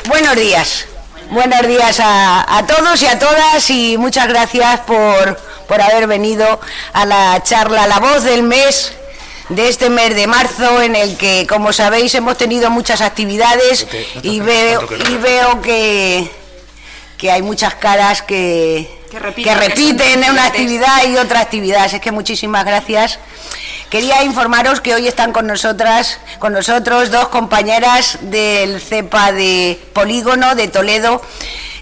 Buenos días a todos y a todas, y muchas gracias por haber venido a la charla La Voz del Mes, de este mes de marzo, en el que, como sabéis, hemos tenido muchas actividades y veo que hay muchas caras que repiten en una actividad y otra actividad. Es que muchísimas gracias. Quería informaros que hoy están con nosotros dos compañeras del CEPA de Polígono de Toledo.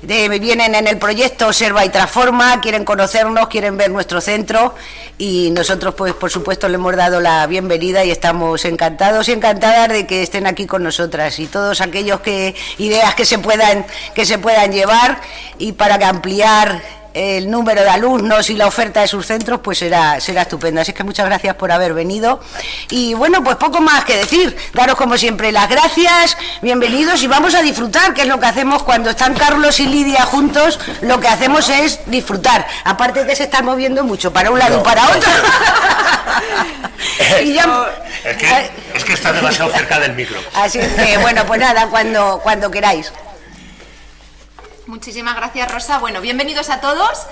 Vienen en el proyecto Observa y Transforma, quieren conocernos, quieren ver nuestro centro, y nosotros, pues, por supuesto, le hemos dado la bienvenida y estamos encantados y encantadas de que estén aquí con nosotras, y todos aquellos ideas que se puedan llevar, y para ampliar el número de alumnos y la oferta de sus centros, pues será estupendo. Así que muchas gracias por haber venido, y bueno, pues poco más que decir, daros como siempre las gracias, bienvenidos, y vamos a disfrutar, que es lo que hacemos cuando están Carlos y Lidia juntos. Lo que hacemos es disfrutar, aparte que se están moviendo mucho para un lado y para otro. Y ya, es que está demasiado cerca del micro. Así que bueno, pues nada, cuando queráis. Muchísimas gracias, Rosa. Bueno, bienvenidos a todos.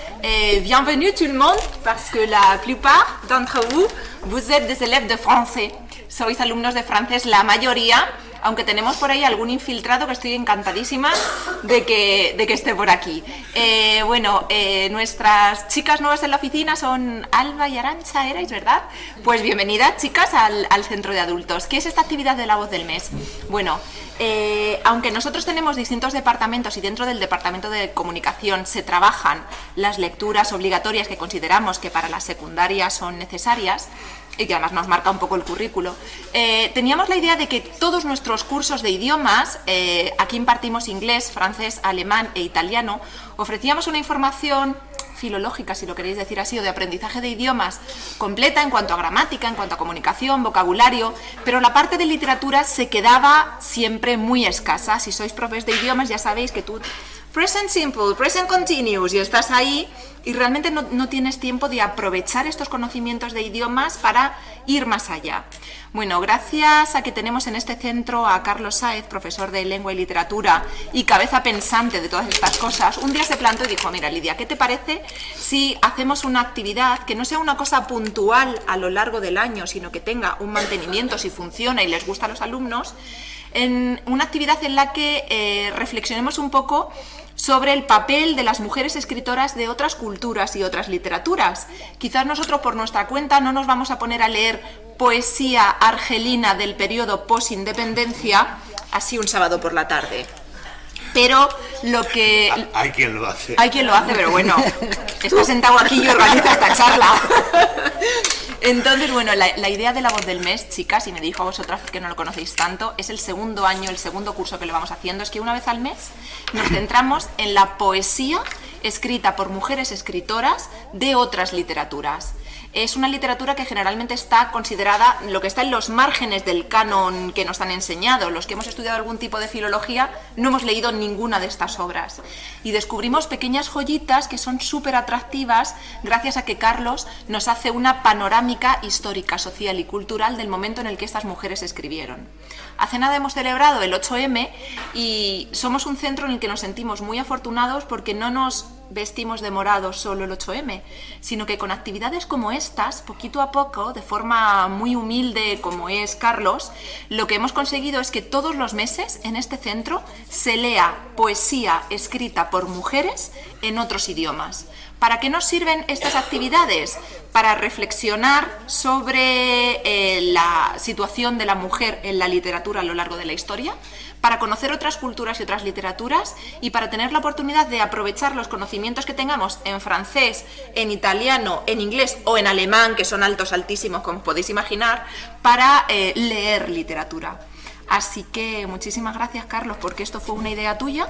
Bienvenue tout le monde, parce que la plupart d'entre vous êtes des élèves de français. Sois alumnos de francés, la mayoría, aunque tenemos por ahí algún infiltrado que estoy encantadísima de que esté por aquí. Nuestras chicas nuevas en la oficina son Alba y Arantxa, ¿erais, verdad? Pues bienvenidas, chicas, al centro de adultos. ¿Qué es esta actividad de La Voz del Mes? Bueno, aunque nosotros tenemos distintos departamentos, y dentro del departamento de comunicación se trabajan las lecturas obligatorias que consideramos que para la secundaria son necesarias, y que además nos marca un poco el currículo, teníamos la idea de que todos nuestros cursos de idiomas, aquí impartimos inglés, francés, alemán e italiano, ofrecíamos una información filológica, si lo queréis decir así, o de aprendizaje de idiomas completa en cuanto a gramática, en cuanto a comunicación, vocabulario, pero la parte de literatura se quedaba siempre muy escasa. Si sois profes de idiomas ya sabéis que tú present simple, present continuous, y estás ahí y realmente no tienes tiempo de aprovechar estos conocimientos de idiomas para ir más allá. Bueno, gracias a que tenemos en este centro a Carlos Sáez, profesor de lengua y literatura y cabeza pensante de todas estas cosas, un día se plantó y dijo: mira, Lidia, ¿qué te parece si hacemos una actividad que no sea una cosa puntual a lo largo del año, sino que tenga un mantenimiento, si funciona y les gusta a los alumnos, en una actividad en la que reflexionemos un poco sobre el papel de las mujeres escritoras de otras culturas y otras literaturas? Quizás nosotros por nuestra cuenta no nos vamos a poner a leer poesía argelina del periodo post-independencia así un sábado por la tarde, pero lo que... Hay quien lo hace. Hay quien lo hace, pero bueno, está sentado aquí y organiza esta charla. Entonces, bueno, la idea de La Voz del Mes, chicas, y me dijo a vosotras que no lo conocéis tanto, es el segundo año, el segundo curso que lo vamos haciendo, es que una vez al mes nos centramos en la poesía escrita por mujeres escritoras de otras literaturas. Es una literatura que generalmente está considerada, lo que está en los márgenes del canon que nos han enseñado. Los que hemos estudiado algún tipo de filología no hemos leído ninguna de estas obras. Y descubrimos pequeñas joyitas que son súper atractivas gracias a que Carlos nos hace una panorámica histórica, social y cultural del momento en el que estas mujeres escribieron. Hace nada hemos celebrado el 8M y somos un centro en el que nos sentimos muy afortunados porque no nos vestimos de morado solo el 8M, sino que con actividades como estas, poquito a poco, de forma muy humilde como es Carlos, lo que hemos conseguido es que todos los meses en este centro se lea poesía escrita por mujeres en otros idiomas. ¿Para qué nos sirven estas actividades? Para reflexionar sobre la situación de la mujer en la literatura a lo largo de la historia, para conocer otras culturas y otras literaturas, y para tener la oportunidad de aprovechar los conocimientos que tengamos en francés, en italiano, en inglés o en alemán, que son altos, altísimos, como podéis imaginar, para leer literatura. Así que muchísimas gracias, Carlos, porque esto fue una idea tuya,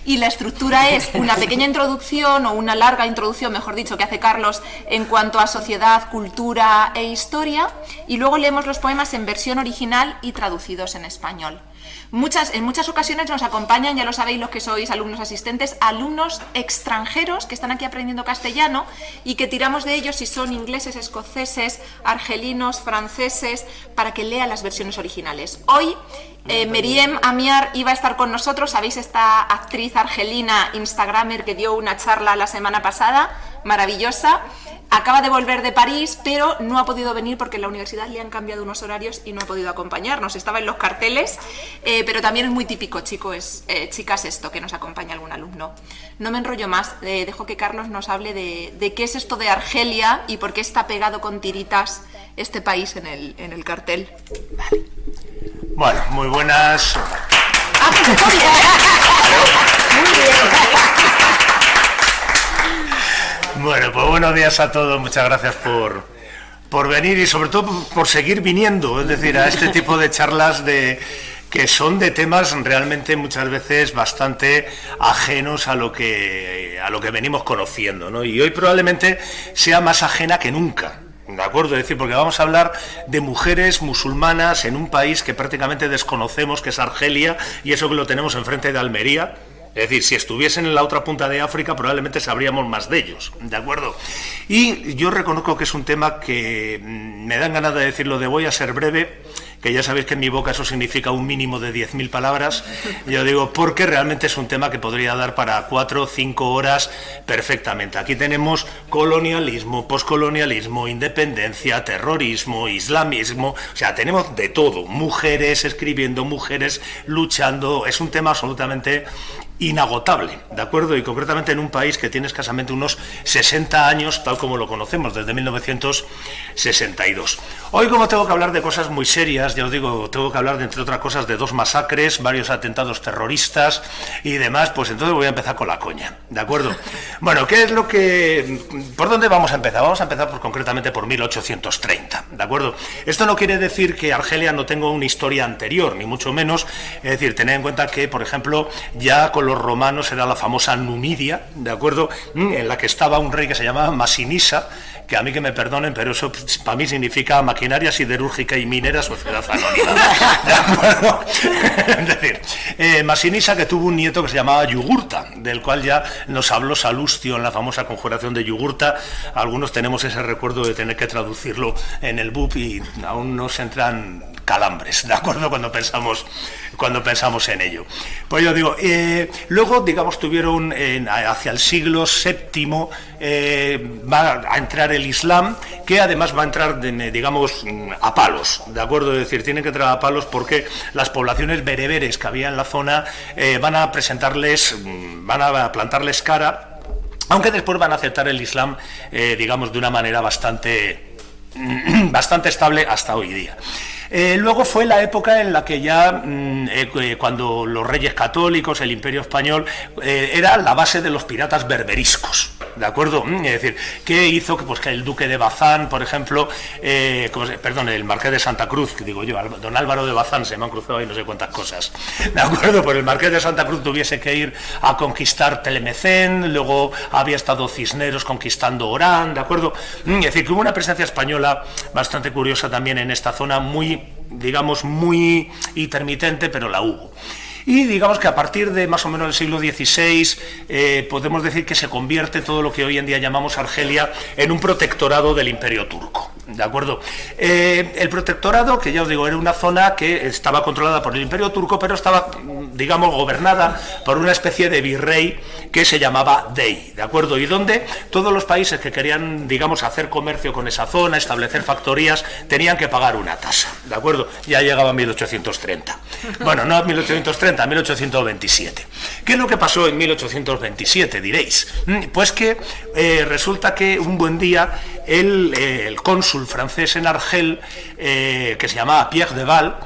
y la estructura es una pequeña introducción, o una larga introducción, mejor dicho, que hace Carlos en cuanto a sociedad, cultura e historia, y luego leemos los poemas en versión original y traducidos en español. En muchas ocasiones nos acompañan, ya lo sabéis los que sois alumnos asistentes, alumnos extranjeros que están aquí aprendiendo castellano y que tiramos de ellos si son ingleses, escoceses, argelinos, franceses, para que lean las versiones originales. Hoy Meriem Amiar iba a estar con nosotros, sabéis, esta actriz argelina, instagramer, que dio una charla la semana pasada, maravillosa. Acaba de volver de París, pero no ha podido venir porque en la universidad le han cambiado unos horarios y no ha podido acompañarnos. Estaba en los carteles, pero también es muy típico, chicas, esto, que nos acompaña algún alumno. No me enrollo más, dejo que Carlos nos hable de qué es esto de Argelia y por qué está pegado con tiritas este país en el cartel. Vale. Bueno, muy buenas. ¡Ah, que está bien! Muy bien. Bueno, pues buenos días a todos, muchas gracias por venir y sobre todo por seguir viniendo, es decir, a este tipo de charlas que son de temas realmente muchas veces bastante ajenos a lo que venimos conociendo, ¿no? Y hoy probablemente sea más ajena que nunca. ¿De acuerdo? Es decir, porque vamos a hablar de mujeres musulmanas en un país que prácticamente desconocemos, que es Argelia, y eso que lo tenemos enfrente de Almería. Es decir, si estuviesen en la otra punta de África probablemente sabríamos más de ellos, ¿de acuerdo? Y yo reconozco que es un tema que me dan ganas de decirlo, voy a ser breve, que ya sabéis que en mi boca eso significa un mínimo de 10.000 palabras, yo digo, porque realmente es un tema que podría dar para 4 o 5 horas perfectamente. Aquí tenemos colonialismo, poscolonialismo, independencia, terrorismo, islamismo, o sea, tenemos de todo, mujeres escribiendo, mujeres luchando, es un tema absolutamente inagotable, ¿de acuerdo? Y concretamente en un país que tiene escasamente unos 60 años, tal como lo conocemos, desde 1962. Hoy, como tengo que hablar de cosas muy serias, ya os digo, tengo que hablar de, entre otras cosas, de 2 masacres, varios atentados terroristas y demás, pues entonces voy a empezar con la coña, ¿de acuerdo? Bueno, ¿qué es lo que... ¿Por dónde vamos a empezar? Vamos a empezar concretamente por 1830, ¿de acuerdo? Esto no quiere decir que Argelia no tenga una historia anterior, ni mucho menos, es decir, tened en cuenta que, por ejemplo, ya con los romanos era la famosa Numidia, ¿de acuerdo? En la que estaba un rey que se llamaba Masinisa, que a mí que me perdonen, pero eso para mí significa maquinaria siderúrgica y minera sociedad anónima, ¿de acuerdo? Es decir, Masinisa, que tuvo un nieto que se llamaba Yugurta, del cual ya nos habló Salustio en la famosa conjuración de Yugurta. Algunos tenemos ese recuerdo de tener que traducirlo en el BUP y aún nos entran calambres, ¿de acuerdo? Cuando pensamos en ello. Pues yo digo, luego, digamos, tuvieron hacia el siglo VII va a entrar el Islam, que además va a entrar, digamos, a palos, ¿de acuerdo? Es decir, tienen que entrar a palos porque las poblaciones bereberes que había en la zona van a plantarles cara, aunque después van a aceptar el Islam, digamos, de una manera bastante estable hasta hoy día. Luego fue la época en la que ya, cuando los reyes católicos, el Imperio Español, era la base de los piratas berberiscos, ¿de acuerdo? Es decir, ¿qué hizo que el duque de Bazán, por ejemplo, el marqués de Santa Cruz, que digo yo, don Álvaro de Bazán, se me han cruzado ahí no sé cuántas cosas, ¿de acuerdo? Pues el marqués de Santa Cruz tuviese que ir a conquistar Tlemecén, luego había estado Cisneros conquistando Orán, ¿de acuerdo? Es decir, que hubo una presencia española bastante curiosa también en esta zona, muy intermitente, pero la hubo. Y digamos que a partir de más o menos el siglo XVI podemos decir que se convierte todo lo que hoy en día llamamos Argelia en un protectorado del Imperio Turco, ¿de acuerdo? El protectorado, que ya os digo, era una zona que estaba controlada por el Imperio Turco, pero estaba, digamos, gobernada por una especie de virrey que se llamaba Dey, ¿de acuerdo? Y donde todos los países que querían, digamos, hacer comercio con esa zona, establecer factorías, tenían que pagar una tasa, ¿de acuerdo? Ya llegaba 1830. Bueno, no 1830, 1827. ¿Qué es lo que pasó en 1827, diréis? Pues que resulta que un buen día el cónsul francés en Argel, que se llamaba Pierre de Val,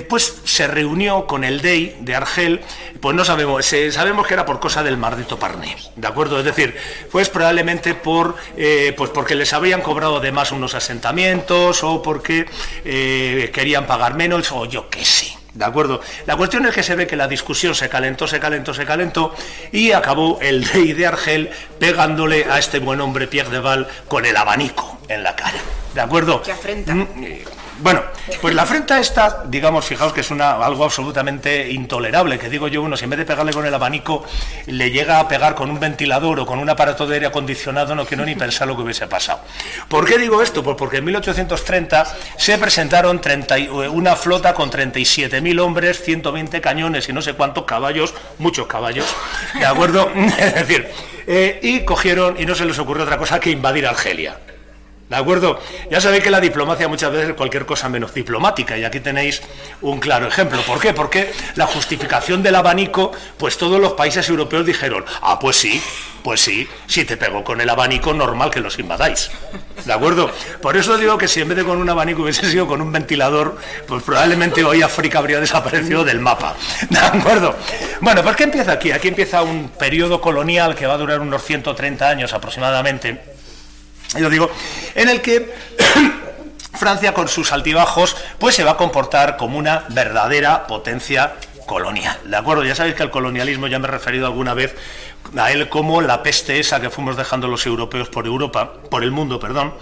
pues se reunió con el Dey de Argel, pues no sabemos, sabemos que era por cosa del maldito Parné, ¿de acuerdo? Es decir, pues probablemente pues porque les habían cobrado de más unos asentamientos o porque querían pagar menos o yo qué sé. ¿De acuerdo? La cuestión es que se ve que la discusión se calentó y acabó el Dey de Argel pegándole a este buen hombre Pierre de Val con el abanico en la cara. ¿De acuerdo? ¡Qué afrenta! Bueno, pues la afrenta esta, digamos, fijaos que es algo absolutamente intolerable, que digo yo, uno, si en vez de pegarle con el abanico, le llega a pegar con un ventilador o con un aparato de aire acondicionado, no quiero ni pensar lo que hubiese pasado. ¿Por qué digo esto? Pues porque en 1830 se presentaron una flota con 37.000 hombres, 120 cañones y no sé cuántos caballos, muchos caballos, ¿de acuerdo? Es decir, y cogieron, y no se les ocurrió otra cosa que invadir Argelia. ¿De acuerdo? Ya sabéis que la diplomacia muchas veces es cualquier cosa menos diplomática, y aquí tenéis un claro ejemplo. ¿Por qué? Porque la justificación del abanico, pues todos los países europeos dijeron, pues sí, si te pego con el abanico, normal que los invadáis. ¿De acuerdo? Por eso digo que si en vez de con un abanico hubiese sido con un ventilador, pues probablemente hoy África habría desaparecido del mapa. ¿De acuerdo? Bueno, pues ¿qué empieza aquí? Aquí empieza un periodo colonial que va a durar unos 130 años aproximadamente. Yo digo, en el que Francia, con sus altibajos, pues se va a comportar como una verdadera potencia colonial, ¿de acuerdo? Ya sabéis que el colonialismo, ya me he referido alguna vez a él como la peste esa que fuimos dejando los europeos por el mundo, perdón.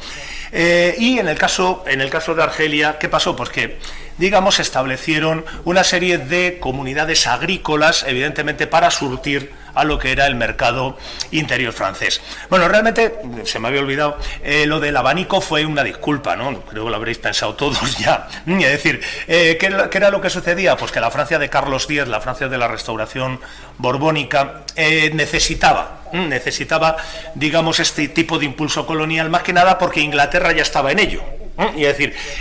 Y en el caso de Argelia, ¿qué pasó? Pues que, digamos, se establecieron una serie de comunidades agrícolas, evidentemente para surtir a lo que era el mercado interior francés. Bueno, realmente, se me había olvidado, lo del abanico fue una disculpa, ¿no? Creo que lo habréis pensado todos ya. Es decir, ¿qué era lo que sucedía? Pues que la Francia de Carlos X, la Francia de la Restauración borbónica, necesitaba, digamos, este tipo de impulso colonial, más que nada porque Inglaterra ya estaba en ello.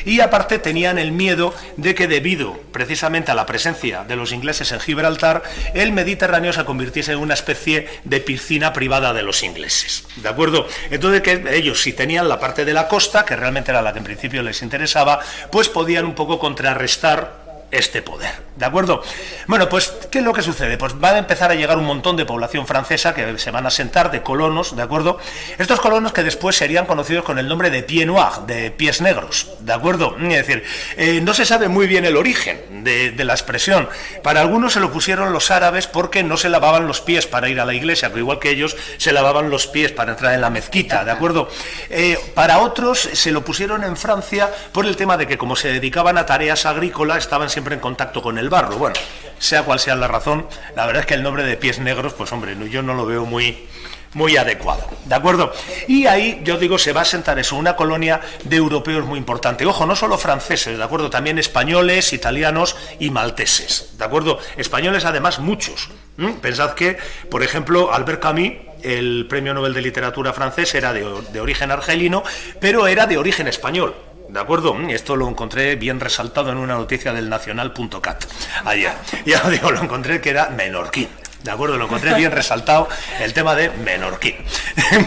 Y aparte tenían el miedo de que, debido precisamente a la presencia de los ingleses en Gibraltar, el Mediterráneo se convirtiese en una especie de piscina privada de los ingleses, ¿de acuerdo? Entonces, que ellos, si tenían la parte de la costa, que realmente era la que en principio les interesaba, pues podían un poco contrarrestar este poder, ¿de acuerdo? Bueno, pues, ¿qué es lo que sucede? Pues va a empezar a llegar un montón de población francesa que se van a asentar, de colonos, ¿de acuerdo? Estos colonos que después serían conocidos con el nombre de pieds noirs, de pies negros, ¿de acuerdo? Es decir, no se sabe muy bien el origen de la expresión. Para algunos se lo pusieron los árabes porque no se lavaban los pies para ir a la iglesia, pero igual que ellos se lavaban los pies para entrar en la mezquita, ¿de acuerdo? Para otros se lo pusieron en Francia por el tema de que, como se dedicaban a tareas agrícolas, estaban siempre en contacto con el barro. Bueno, sea cual sea la razón, la verdad es que el nombre de pies negros, pues hombre, yo no lo veo muy adecuado, ¿de acuerdo? Y ahí, yo digo, se va a asentar eso, una colonia de europeos muy importante. Ojo, no solo franceses, ¿de acuerdo? También españoles, italianos y malteses, ¿de acuerdo? Españoles, además, muchos. Pensad que, por ejemplo, Albert Camus, el premio Nobel de Literatura francés, era de origen argelino, pero era de origen español. ¿De acuerdo? Esto lo encontré bien resaltado en una noticia del nacional.cat ayer. Ya os digo, lo encontré que era menorquín. ¿De acuerdo? Lo encontré bien resaltado el tema de menorquín.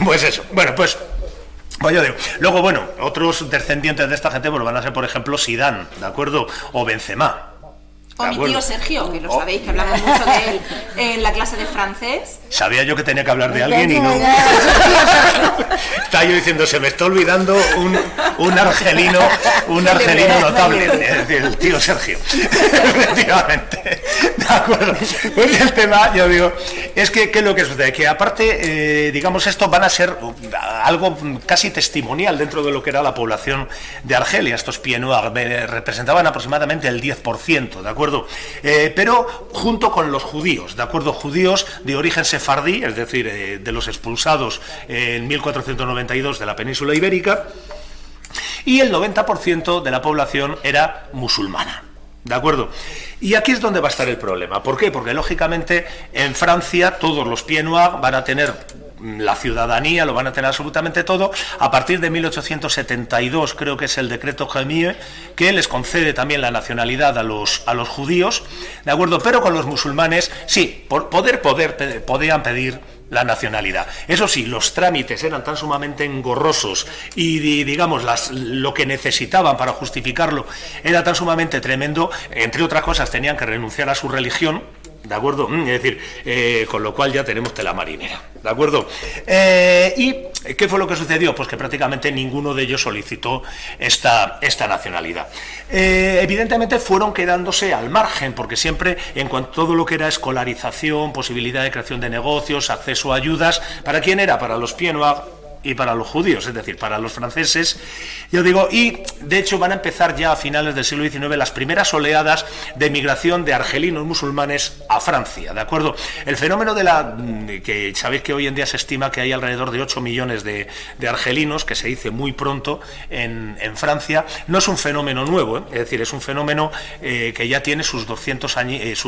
Pues eso. Bueno, pues yo digo. Luego, bueno, otros descendientes de esta gente pues van a ser, por ejemplo, Zidane, ¿de acuerdo? O Benzema. O mi tío Sergio, que lo sabéis, que hablamos mucho de él en la clase de francés. Sabía yo que tenía que hablar de alguien y no. Estaba yo diciendo, se me está olvidando un argelino notable, es decir, el tío Sergio. Efectivamente. De acuerdo. Pues el tema, yo digo, es que ¿qué es lo que sucede? Que aparte, digamos, esto van a ser algo casi testimonial dentro de lo que era la población de Argelia. Estos pieds noirs representaban aproximadamente el 10%, ¿de acuerdo? Pero junto con los judíos, ¿de acuerdo? Judíos de origen sefardí, es decir, de los expulsados en 1492 de la península ibérica, y el 90% de la población era musulmana. ¿De acuerdo? Y aquí es donde va a estar el problema. ¿Por qué? Porque lógicamente en Francia todos los pieds noirs van a tener la ciudadanía, lo van a tener absolutamente todo. A partir de 1872, creo que es el decreto Jamie, que les concede también la nacionalidad a los judíos, ¿de acuerdo? Pero con los musulmanes, sí, podían pedir la nacionalidad. Eso sí, los trámites eran tan sumamente engorrosos y, digamos, lo que necesitaban para justificarlo era tan sumamente tremendo, entre otras cosas tenían que renunciar a su religión, ¿de acuerdo? Es decir, con lo cual ya tenemos tela marinera, ¿de acuerdo? ¿Y qué fue lo que sucedió? Pues que prácticamente ninguno de ellos solicitó esta nacionalidad. Evidentemente fueron quedándose al margen, porque siempre, en cuanto a todo lo que era escolarización, posibilidad de creación de negocios, acceso a ayudas, ¿para quién era? Para los pieds noirs, y para los judíos, es decir, para los franceses, yo digo, y de hecho van a empezar ya a finales del siglo XIX las primeras oleadas de migración de argelinos musulmanes a Francia, ¿de acuerdo? El fenómeno que sabéis que hoy en día se estima que hay alrededor de 8 millones de argelinos, que se dice muy pronto en Francia, no es un fenómeno nuevo, es decir, es un fenómeno que ya tiene sus 200 años,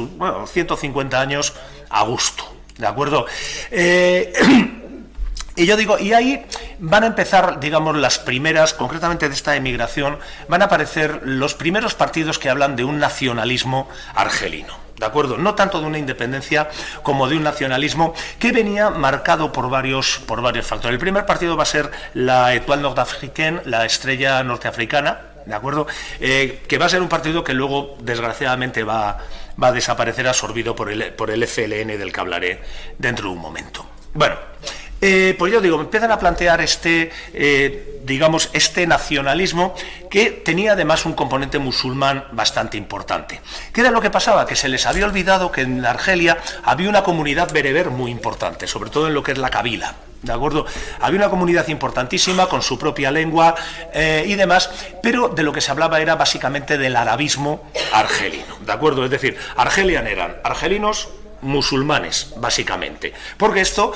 150 años a gusto, ¿de acuerdo? Y yo digo, y ahí van a empezar, digamos, las primeras, concretamente de esta emigración, van a aparecer los primeros partidos que hablan de un nacionalismo argelino, ¿de acuerdo? No tanto de una independencia como de un nacionalismo que venía marcado por varios factores. El primer partido va a ser la Étoile Nord-Africaine, la estrella norteafricana, ¿de acuerdo? Que va a ser un partido que luego, desgraciadamente, va a desaparecer absorbido por el FLN, del que hablaré dentro de un momento. Bueno, pues yo digo, empiezan a plantear este nacionalismo que tenía además un componente musulmán bastante importante. ¿Qué era lo que pasaba? Que se les había olvidado que en Argelia había una comunidad bereber muy importante, sobre todo en lo que es la Kabila, ¿de acuerdo? Había una comunidad importantísima con su propia lengua y demás, pero de lo que se hablaba era básicamente del arabismo argelino, ¿de acuerdo? Es decir, Argelian eran argelinos musulmanes, básicamente, porque esto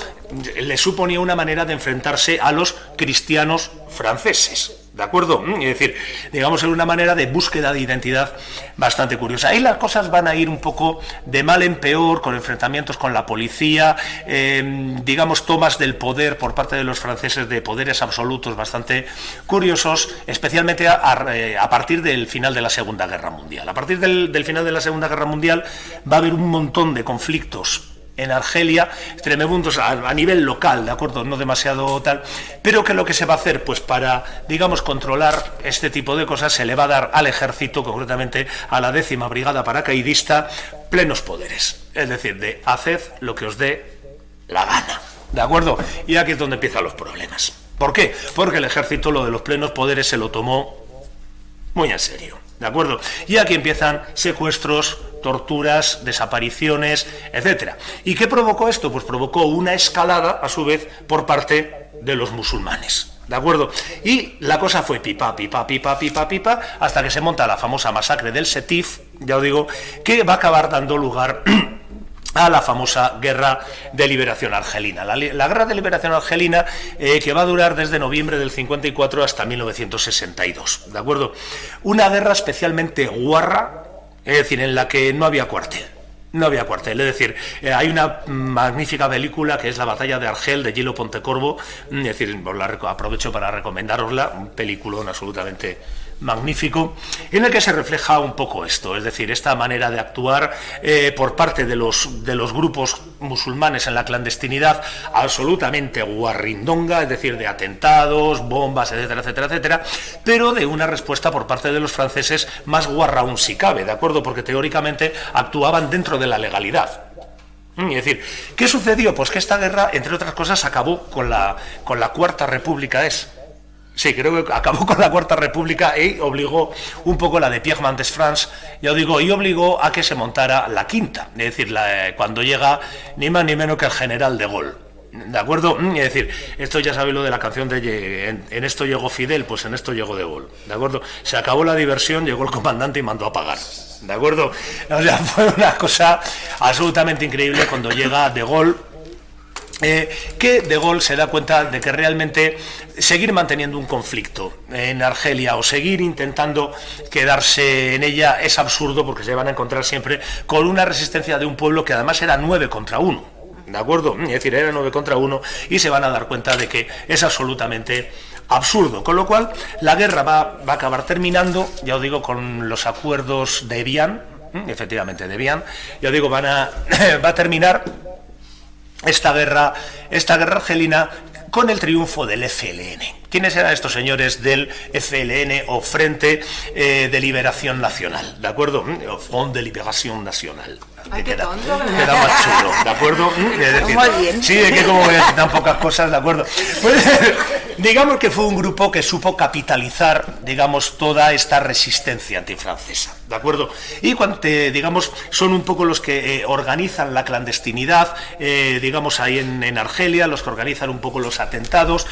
le suponía una manera de enfrentarse a los cristianos franceses, ¿de acuerdo? Es decir, digamos, era una manera de búsqueda de identidad bastante curiosa. Ahí las cosas van a ir un poco de mal en peor, con enfrentamientos con la policía, digamos, tomas del poder por parte de los franceses, de poderes absolutos bastante curiosos, especialmente a partir del final de la Segunda Guerra Mundial. A partir del final de la Segunda Guerra Mundial va a haber un montón de conflictos en Argelia, tremendos a nivel local, ¿de acuerdo? No demasiado tal, pero que lo que se va a hacer, pues para, digamos, controlar este tipo de cosas, se le va a dar al ejército, concretamente a la 10ª Brigada Paracaidista, plenos poderes. Es decir, de haced lo que os dé la gana, ¿de acuerdo? Y aquí es donde empiezan los problemas. ¿Por qué? Porque el ejército lo de los plenos poderes se lo tomó muy en serio, ¿de acuerdo? Y aquí empiezan secuestros, torturas, desapariciones, etcétera. ¿Y qué provocó esto? Pues provocó una escalada, a su vez, por parte de los musulmanes, ¿de acuerdo? Y la cosa fue pipa, hasta que se monta la famosa masacre del Setif, ya os digo, que va a acabar dando lugar a la famosa Guerra de Liberación Argelina. La Guerra de Liberación Argelina, que va a durar desde noviembre del 54 hasta 1962, ¿de acuerdo? Una guerra especialmente guarra, es decir, en la que no había cuartel. No había cuartel, es decir, hay una magnífica película que es La Batalla de Argel, de Gillo Pontecorvo, es decir, aprovecho para recomendárosla, un peliculón absolutamente magnífico, en el que se refleja un poco esto, es decir, esta manera de actuar por parte de los grupos musulmanes en la clandestinidad, absolutamente guarrindonga, es decir, de atentados, bombas, etcétera, etcétera, etcétera, pero de una respuesta por parte de los franceses más guarra aún si cabe, ¿de acuerdo? Porque teóricamente actuaban dentro de la legalidad. Es decir, ¿qué sucedió? Pues que esta guerra, entre otras cosas, acabó con la Cuarta República, Sí, creo que acabó con la Cuarta República y obligó un poco la de Pierre Mendès France, ya os digo, y obligó a que se montara la Quinta, es decir, cuando llega ni más ni menos que el general de Gaulle, ¿de acuerdo? Es decir, esto ya sabéis lo de la canción de en esto llegó Fidel, pues en esto llegó de Gaulle, ¿de acuerdo? Se acabó la diversión, llegó el comandante y mandó a pagar, ¿de acuerdo? O sea, fue una cosa absolutamente increíble cuando llega de Gaulle, que de Gaulle se da cuenta de que realmente seguir manteniendo un conflicto en Argelia o seguir intentando quedarse en ella es absurdo, porque se van a encontrar siempre con una resistencia de un pueblo que además era 9 contra 1, ¿de acuerdo? Es decir, era 9 contra 1 y se van a dar cuenta de que es absolutamente absurdo, con lo cual la guerra va a acabar terminando, ya os digo, con los acuerdos de Evian, efectivamente de Evian, ya os digo, va a terminar esta guerra argelina con el triunfo del FLN. ¿Quiénes eran estos señores del FLN o Frente de Liberación Nacional? ¿De acuerdo? O Front de Liberación Nacional. Ay, queda más chulo, ¿de acuerdo? Es decir, muy bien. Sí, es que como voy a decir tan pocas cosas, ¿de acuerdo? Pues, digamos que fue un grupo que supo capitalizar, digamos, toda esta resistencia antifrancesa, ¿de acuerdo? Y cuando, digamos, son un poco los que organizan la clandestinidad, digamos, ahí en Argelia, los que organizan un poco los atentados,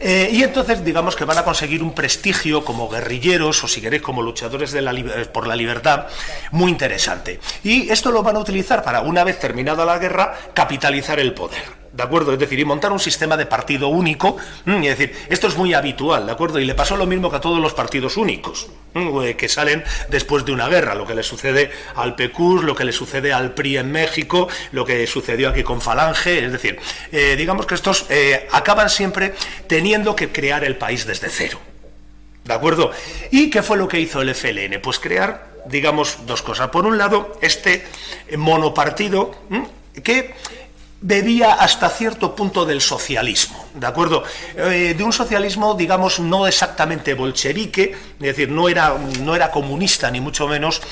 y entonces, digamos, que van a conseguir un prestigio como guerrilleros, o si queréis, como luchadores por la libertad, muy interesante. Y esto lo van a utilizar para, una vez terminada la guerra, capitalizar el poder. ¿De acuerdo? Es decir, y montar un sistema de partido único, y decir, esto es muy habitual, ¿de acuerdo? Y le pasó lo mismo que a todos los partidos únicos, que salen después de una guerra, lo que le sucede al PQS, lo que le sucede al PRI en México, lo que sucedió aquí con Falange, es decir, digamos que estos acaban siempre teniendo que crear el país desde cero, ¿de acuerdo? ¿Y qué fue lo que hizo el FLN? Pues crear, digamos, dos cosas. Por un lado, este monopartido que bebía hasta cierto punto del socialismo, ¿de acuerdo? De un socialismo, digamos, no exactamente bolchevique, es decir, no era comunista ni mucho menos,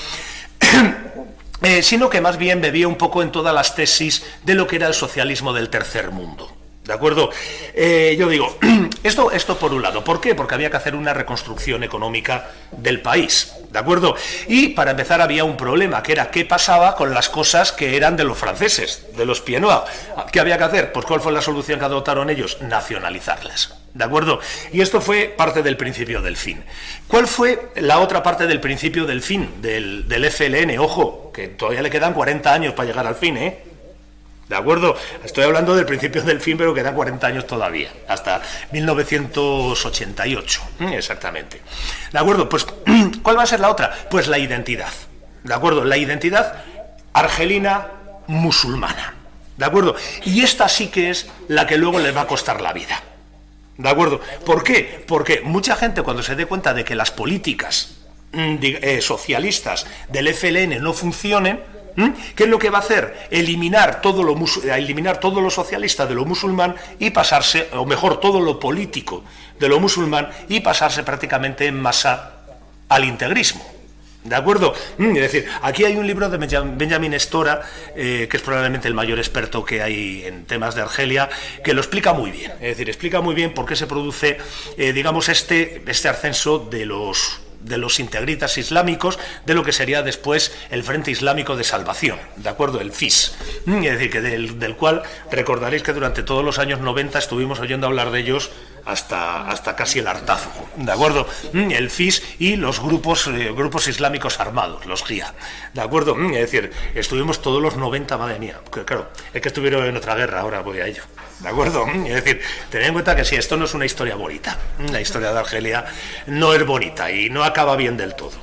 sino que más bien bebía un poco en todas las tesis de lo que era el socialismo del tercer mundo. ¿De acuerdo? Yo digo, esto por un lado. ¿Por qué? Porque había que hacer una reconstrucción económica del país. ¿De acuerdo? Y para empezar había un problema, que era qué pasaba con las cosas que eran de los franceses, de los Piennois. ¿Qué había que hacer? Pues ¿cuál fue la solución que adoptaron ellos? Nacionalizarlas. ¿De acuerdo? Y esto fue parte del principio del fin. ¿Cuál fue la otra parte del principio del fin del FLN? Ojo, que todavía le quedan 40 años para llegar al fin, ¿eh? ¿De acuerdo? Estoy hablando del principio del fin, pero quedan 40 años todavía, hasta 1988, exactamente. ¿De acuerdo? Pues, ¿cuál va a ser la otra? Pues la identidad. ¿De acuerdo? La identidad argelina musulmana. ¿De acuerdo? Y esta sí que es la que luego les va a costar la vida. ¿De acuerdo? ¿Por qué? Porque mucha gente, cuando se dé cuenta de que las políticas socialistas del FLN no funcionen, ¿qué es lo que va a hacer? Eliminar todo lo socialista de lo musulmán y pasarse, o mejor, todo lo político de lo musulmán y pasarse prácticamente en masa al integrismo. ¿De acuerdo? Es decir, aquí hay un libro de Benjamin Stora, que es probablemente el mayor experto que hay en temas de Argelia, que lo explica muy bien. Es decir, explica muy bien por qué se produce, digamos, este ascenso de los integritas islámicos, de lo que sería después el Frente Islámico de Salvación, ¿de acuerdo? El FIS. Es decir, que del cual recordaréis que durante todos los años 90 estuvimos oyendo hablar de ellos hasta casi el hartazgo, ¿de acuerdo? El FIS y los grupos islámicos armados, los GIA, ¿de acuerdo? Es decir, estuvimos todos los 90, madre mía, claro, es que estuvieron en otra guerra, ahora voy a ello. ¿De acuerdo? Es decir, tened en cuenta que si esto no es una historia bonita, la historia de Argelia no es bonita y no acaba bien del todo.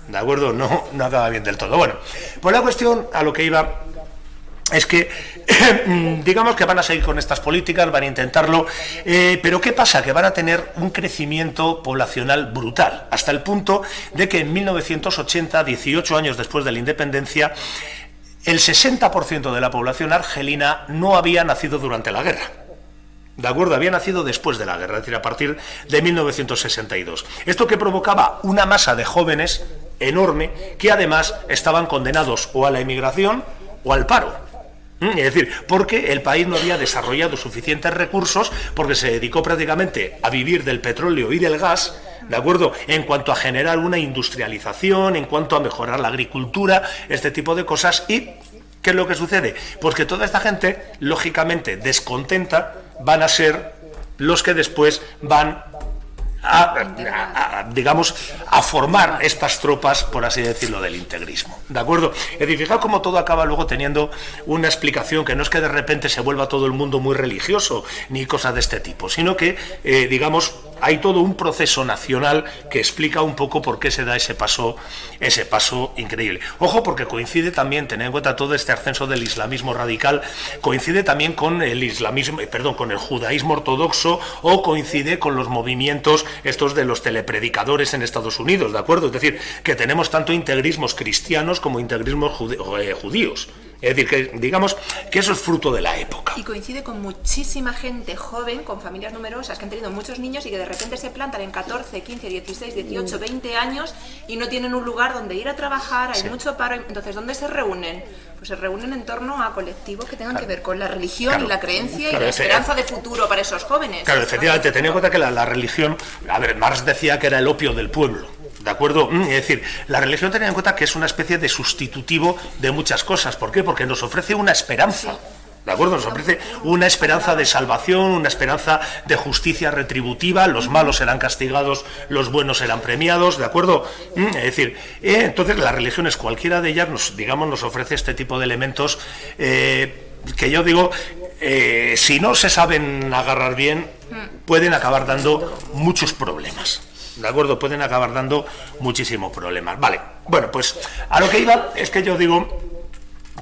¿De acuerdo? No acaba bien del todo. Bueno, pues la cuestión a lo que iba es que, digamos que van a seguir con estas políticas, van a intentarlo, pero ¿qué pasa? Que van a tener un crecimiento poblacional brutal, hasta el punto de que en 1980, 18 años después de la independencia, el 60% de la población argelina no había nacido durante la guerra. ¿De acuerdo? Había nacido después de la guerra, es decir, a partir de 1962. Esto que provocaba una masa de jóvenes enorme que además estaban condenados o a la emigración o al paro. Es decir, porque el país no había desarrollado suficientes recursos, porque se dedicó prácticamente a vivir del petróleo y del gas, ¿de acuerdo? En cuanto a generar una industrialización, en cuanto a mejorar la agricultura, este tipo de cosas. ¿Y qué es lo que sucede? Pues que toda esta gente, lógicamente descontenta, van a ser los que después van digamos, a formar estas tropas, por así decirlo, del integrismo. ¿De acuerdo? Es decir, fijaos cómo todo acaba luego teniendo una explicación, que no es que de repente se vuelva todo el mundo muy religioso, ni cosas de este tipo, sino que, digamos, hay todo un proceso nacional que explica un poco por qué se da ese paso increíble. Ojo, porque coincide también, tened en cuenta todo este ascenso del islamismo radical, coincide también con con el judaísmo ortodoxo, o coincide con los movimientos estos de los telepredicadores en Estados Unidos, ¿de acuerdo? Es decir, que tenemos tanto integrismos cristianos como integrismos judíos. Es decir, que digamos que eso es fruto de la época. Y coincide con muchísima gente joven, con familias numerosas, que han tenido muchos niños y que de repente se plantan en 14, 15, 16, 18, 20 años y no tienen un lugar donde ir a trabajar, hay mucho paro. Entonces, ¿dónde se reúnen? Pues se reúnen en torno a colectivos que tengan que ver con la religión y la creencia y la esperanza de futuro para esos jóvenes. Claro, efectivamente, tened en cuenta que la religión, a ver, Marx decía que era el opio del pueblo. ¿De acuerdo? Es decir, la religión, tened en cuenta que es una especie de sustitutivo de muchas cosas. ¿Por qué? Porque nos ofrece una esperanza. Sí. ¿De acuerdo? Nos ofrece una esperanza de salvación, una esperanza de justicia retributiva, los malos serán castigados, los buenos serán premiados, ¿de acuerdo? Es decir, entonces la religión es cualquiera de ellas, nos ofrece este tipo de elementos que yo digo, si no se saben agarrar bien, pueden acabar dando muchos problemas. ¿De acuerdo? Pueden acabar dando muchísimos problemas. Vale, bueno, pues a lo que iba es que yo digo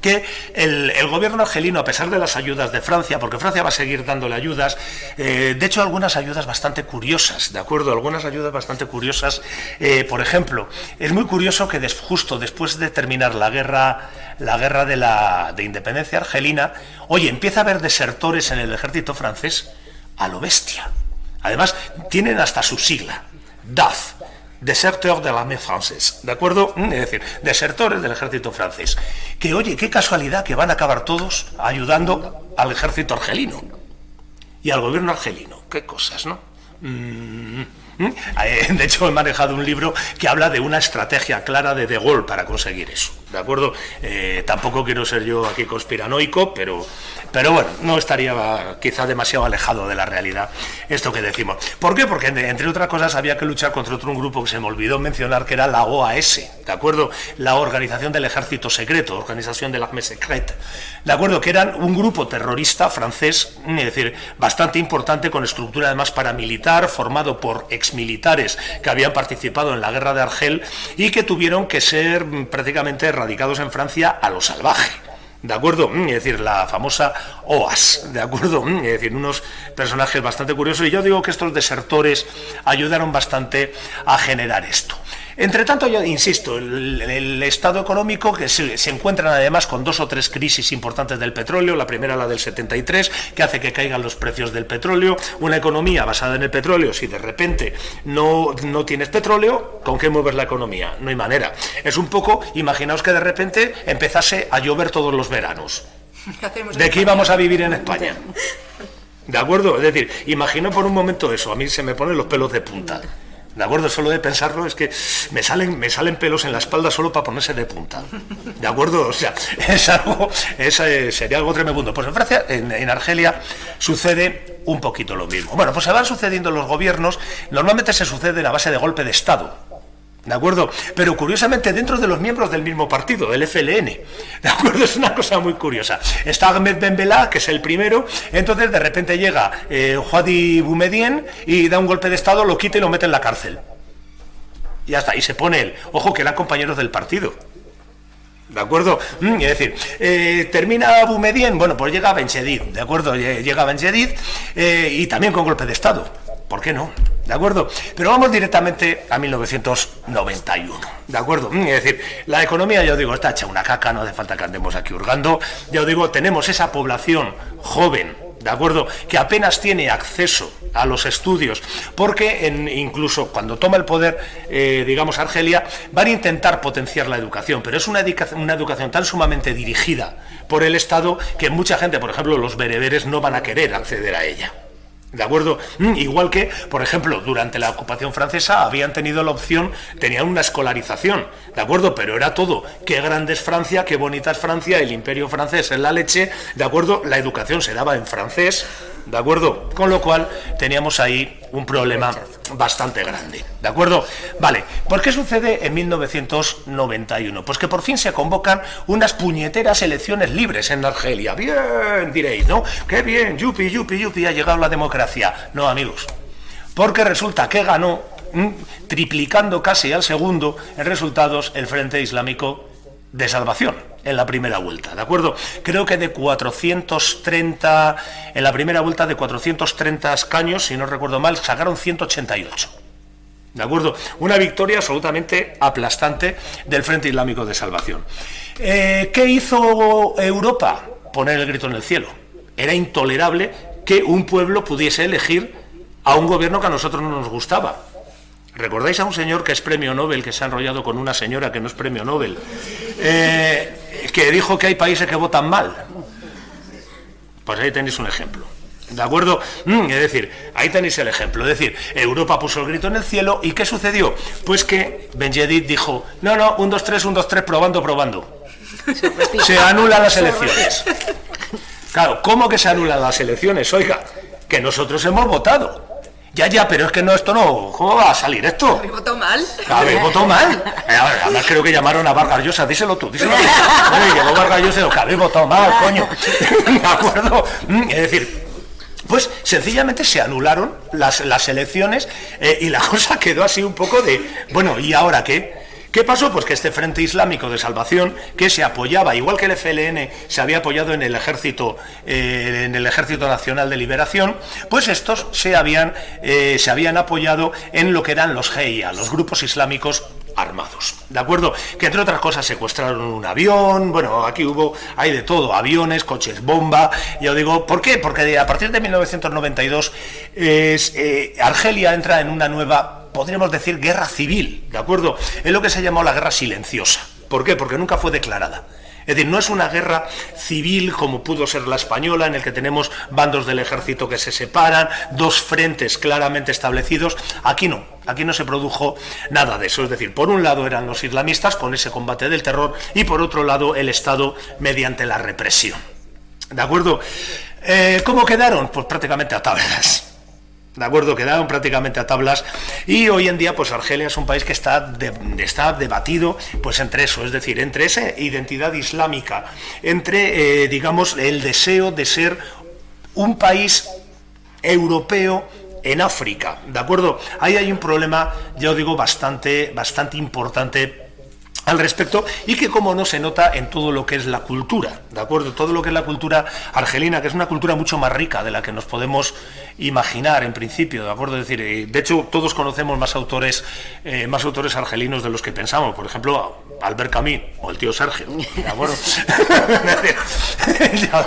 que el gobierno argelino, a pesar de las ayudas de Francia, porque Francia va a seguir dándole ayudas, de hecho algunas ayudas bastante curiosas, ¿de acuerdo? Algunas ayudas bastante curiosas, por ejemplo, es muy curioso que justo después de terminar la guerra de independencia argelina, oye, empieza a haber desertores en el ejército francés a lo bestia. Además, tienen hasta su sigla, DAF, Deserteurs de l'armée française, ¿de acuerdo? Es decir, desertores del ejército francés. Que, oye, qué casualidad que van a acabar todos ayudando al ejército argelino y al gobierno argelino. Qué cosas, ¿no? De hecho, he manejado un libro que habla de una estrategia clara de Gaulle para conseguir eso, ¿de acuerdo? Tampoco quiero ser yo aquí conspiranoico, pero bueno, no estaría quizá demasiado alejado de la realidad esto que decimos. ¿Por qué? Porque, entre otras cosas, había que luchar contra otro grupo que se me olvidó mencionar, que era la OAS, ¿de acuerdo? La Organización del Ejército Secreto, Organización de l'Armée Secrète, ¿de acuerdo? Que eran un grupo terrorista francés, es decir, bastante importante, con estructura además paramilitar, formado por exmilitares que habían participado en la guerra de Argel y que tuvieron que ser prácticamente erradicados en Francia a lo salvaje. ¿De acuerdo? Es decir, la famosa OAS, ¿de acuerdo? Es decir, unos personajes bastante curiosos, y yo digo que estos desertores ayudaron bastante a generar esto. Entre tanto, yo insisto, el estado económico, que se encuentran además con 2 o 3 crisis importantes del petróleo, la primera, la del 73, que hace que caigan los precios del petróleo, una economía basada en el petróleo. Si de repente no tienes petróleo, ¿con qué mueves la economía? No hay manera. Es un poco, imaginaos que de repente empezase a llover todos los veranos. ¿De qué íbamos a vivir en España? ¿De acuerdo? Es decir, imagino por un momento eso, a mí se me ponen los pelos de punta. ¿De acuerdo? Solo de pensarlo es que me salen pelos en la espalda solo para ponerse de punta. ¿De acuerdo? O sea, sería algo tremendo. Pues en Francia, en Argelia, sucede un poquito lo mismo. Bueno, pues se van sucediendo los gobiernos, normalmente se sucede a base de golpe de Estado. ¿De acuerdo? Pero curiosamente dentro de los miembros del mismo partido, del FLN. ¿De acuerdo? Es una cosa muy curiosa. Está Ahmed Ben Bella, que es el primero, entonces de repente llega Houadi Boumediene y da un golpe de Estado, lo quita y lo mete en la cárcel. Y ya está, y se pone él. Ojo, que eran compañeros del partido. ¿De acuerdo? Es decir, termina Boumediene, bueno, pues llega Benjedid, ¿de acuerdo? Llega Benjedid y también con golpe de Estado. ¿Por qué no? ¿De acuerdo? Pero vamos directamente a 1991, ¿de acuerdo? Es decir, la economía, yo digo, está hecha una caca, no hace falta que andemos aquí hurgando. Yo digo, tenemos esa población joven, ¿de acuerdo?, que apenas tiene acceso a los estudios, porque incluso cuando toma el poder, digamos, Argelia, van a intentar potenciar la educación, pero es una educación tan sumamente dirigida por el Estado que mucha gente, por ejemplo, los bereberes, no van a querer acceder a ella. ¿De acuerdo? Igual que, por ejemplo, durante la ocupación francesa habían tenido la opción, tenían una escolarización, ¿de acuerdo? Pero era todo, qué grande es Francia, qué bonita es Francia, el imperio francés es la leche, ¿de acuerdo? La educación se daba en francés, ¿de acuerdo? Con lo cual teníamos ahí un problema bastante grande, ¿de acuerdo? Vale, ¿por qué sucede en 1991? Pues que por fin se convocan unas puñeteras elecciones libres en Argelia. Bien, diréis, ¿no? ¡Qué bien! ¡Yupi, yupi, yupi! Ha llegado la democracia. No, amigos, porque resulta que ganó, triplicando casi al segundo en resultados, el Frente Islámico de Salvación en la primera vuelta, ¿de acuerdo? Creo que de 430, en la primera vuelta de 430 escaños, si no recuerdo mal, sacaron 188. ¿De acuerdo? Una victoria absolutamente aplastante del Frente Islámico de Salvación. ¿Qué hizo Europa? Poner el grito en el cielo. Era intolerable que un pueblo pudiese elegir a un gobierno que a nosotros no nos gustaba. ¿Recordáis a un señor que es premio Nobel, que se ha enrollado con una señora que no es premio Nobel, que dijo que hay países que votan mal? Pues ahí tenéis un ejemplo. ¿De acuerdo? Es decir, ahí tenéis el ejemplo. Es decir, Europa puso el grito en el cielo, ¿y qué sucedió? Pues que Benjedid dijo, no, 1, 2, 3, 1, 2, 3, probando. Se anulan las elecciones. Claro, ¿cómo que se anulan las elecciones? Oiga, que nosotros hemos votado. Ya, pero es que no, esto no, ¿cómo va a salir esto? ¿Habéis votado mal? ¿Habéis votado mal? Además creo que llamaron a Vargas Llosa, díselo tú. Llegó Vargas Llosa y dijo, que habéis votado mal, coño. ¿De acuerdo? Es decir, pues sencillamente se anularon las elecciones y la cosa quedó así un poco de, bueno, ¿y ahora qué? ¿Qué pasó? Pues que este Frente Islámico de Salvación, que se apoyaba, igual que el FLN se había apoyado en el Ejército Nacional de Liberación, pues estos se habían apoyado en lo que eran los GIA, los grupos islámicos armados, ¿de acuerdo? Que entre otras cosas secuestraron un avión, bueno, aquí hay de todo, aviones, coches bomba, yo digo, ¿por qué? Porque a partir de 1992 Argelia entra en una nueva, podríamos decir, guerra civil, ¿de acuerdo? Es lo que se llamó la guerra silenciosa. ¿Por qué? Porque nunca fue declarada. Es decir, no es una guerra civil como pudo ser la española, en el que tenemos bandos del ejército que se separan, dos frentes claramente establecidos. Aquí no se produjo nada de eso. Es decir, por un lado eran los islamistas con ese combate del terror y por otro lado el Estado mediante la represión. ¿De acuerdo? ¿Cómo quedaron? Pues prácticamente a tablas. ¿De acuerdo? Quedaron prácticamente a tablas y hoy en día pues Argelia es un país que está debatido pues entre eso, es decir, entre esa identidad islámica, entre digamos el deseo de ser un país europeo en África, ¿de acuerdo? Ahí hay un problema, ya os digo, bastante importante al respecto, y que como no se nota en todo lo que es la cultura, ¿de acuerdo? Todo lo que es la cultura argelina, que es una cultura mucho más rica de la que nos podemos imaginar en principio, ¿de acuerdo? Es decir, de hecho todos conocemos más autores argelinos de los que pensamos, por ejemplo Albert Camus o el tío Sergio, ¿de acuerdo? ya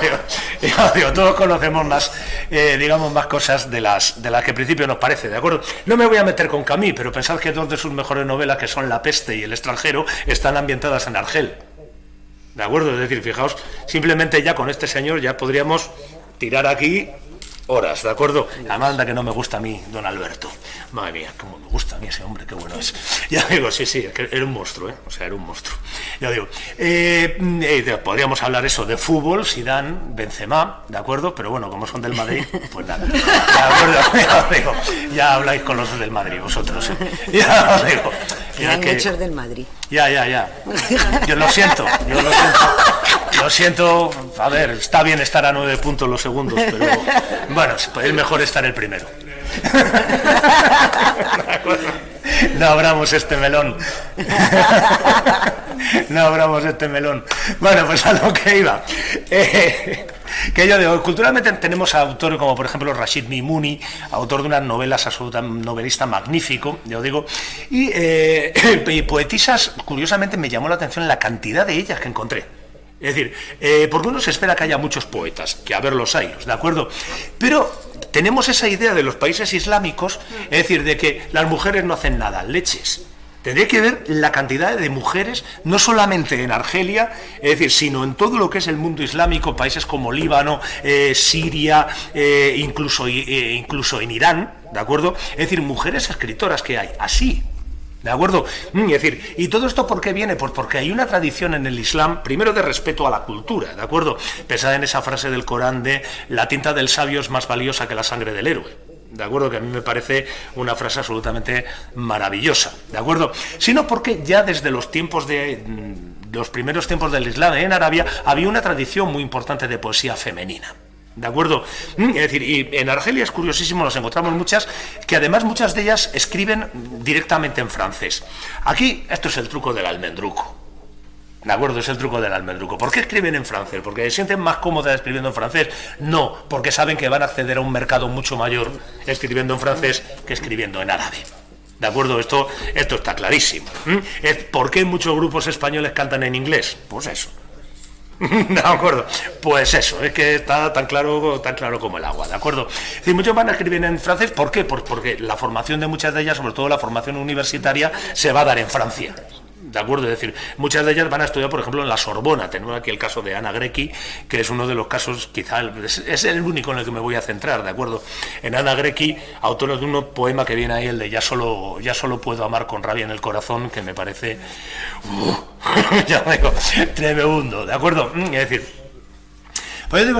digo, todos conocemos más, digamos, más cosas de las que en principio nos parece, ¿de acuerdo? No me voy a meter con Camus, pero pensad que dos de sus mejores novelas, que son La peste y El extranjero, están ambientadas en Argel, ¿de acuerdo? Es decir, fijaos, simplemente ya con este señor ya podríamos tirar aquí horas, ¿de acuerdo? Además, anda que no me gusta a mí don Alberto. Madre mía, cómo me gusta a mí ese hombre, qué bueno es. Ya digo, sí, que era un monstruo, o sea, era un monstruo. Ya digo, podríamos hablar eso de fútbol, Zidane, Benzema, ¿de acuerdo? Pero bueno, como son del Madrid, pues nada. ¿De acuerdo? Ya habláis con los del Madrid, vosotros. Ya os digo. Hay muchos del Madrid. Ya. Yo lo siento. Lo siento, a ver, está bien estar a 9 puntos los segundos, pero bueno, es mejor estar el primero. No abramos este melón. Bueno, pues a lo que iba. Que yo digo, culturalmente tenemos a autores como por ejemplo Rashid Mimouni, autor de unas novelas, novelista magnífico, yo digo, y poetisas, curiosamente me llamó la atención la cantidad de ellas que encontré. Es decir, porque uno se espera que haya muchos poetas, que a ver los hay, ¿de acuerdo? Pero tenemos esa idea de los países islámicos, es decir, de que las mujeres no hacen nada, leches. Tendría que ver la cantidad de mujeres, no solamente en Argelia, es decir, sino en todo lo que es el mundo islámico, países como Líbano, Siria, incluso en Irán, ¿de acuerdo? Es decir, mujeres escritoras que hay, así. ¿De acuerdo? Es decir, ¿y todo esto por qué viene? Pues porque hay una tradición en el Islam, primero de respeto a la cultura, ¿de acuerdo? Pensad en esa frase del Corán de la tinta del sabio es más valiosa que la sangre del héroe. ¿De acuerdo? Que a mí me parece una frase absolutamente maravillosa, ¿de acuerdo? Sino porque ya desde los primeros tiempos del Islam en Arabia había una tradición muy importante de poesía femenina. ¿De acuerdo? Es decir, y en Argelia es curiosísimo, nos encontramos muchas, que además muchas de ellas escriben directamente en francés. Aquí, esto es el truco del almendruco. ¿De acuerdo? Es el truco del almendruco. ¿Por qué escriben en francés? ¿Porque se sienten más cómodas escribiendo en francés? No, porque saben que van a acceder a un mercado mucho mayor escribiendo en francés que escribiendo en árabe. ¿De acuerdo? Esto está clarísimo. ¿Por qué muchos grupos españoles cantan en inglés? Pues eso. ¿De acuerdo? Pues eso, es que está tan claro como el agua, ¿de acuerdo? Es decir, muchos van a escribir en francés, ¿por qué? Porque la formación de muchas de ellas, sobre todo la formación universitaria, se va a dar en Francia. ¿De acuerdo? Es decir, muchas de ellas van a estudiar, por ejemplo, en la Sorbona. Tenemos aquí el caso de Ana Grecki, que es uno de los casos, quizá es el único en el que me voy a centrar, ¿de acuerdo? En Ana Grecki, autor de un poema que viene ahí, el de ya solo puedo amar con rabia en el corazón, que me parece, ya digo, tremendo, ¿de acuerdo? Es decir, pues yo digo,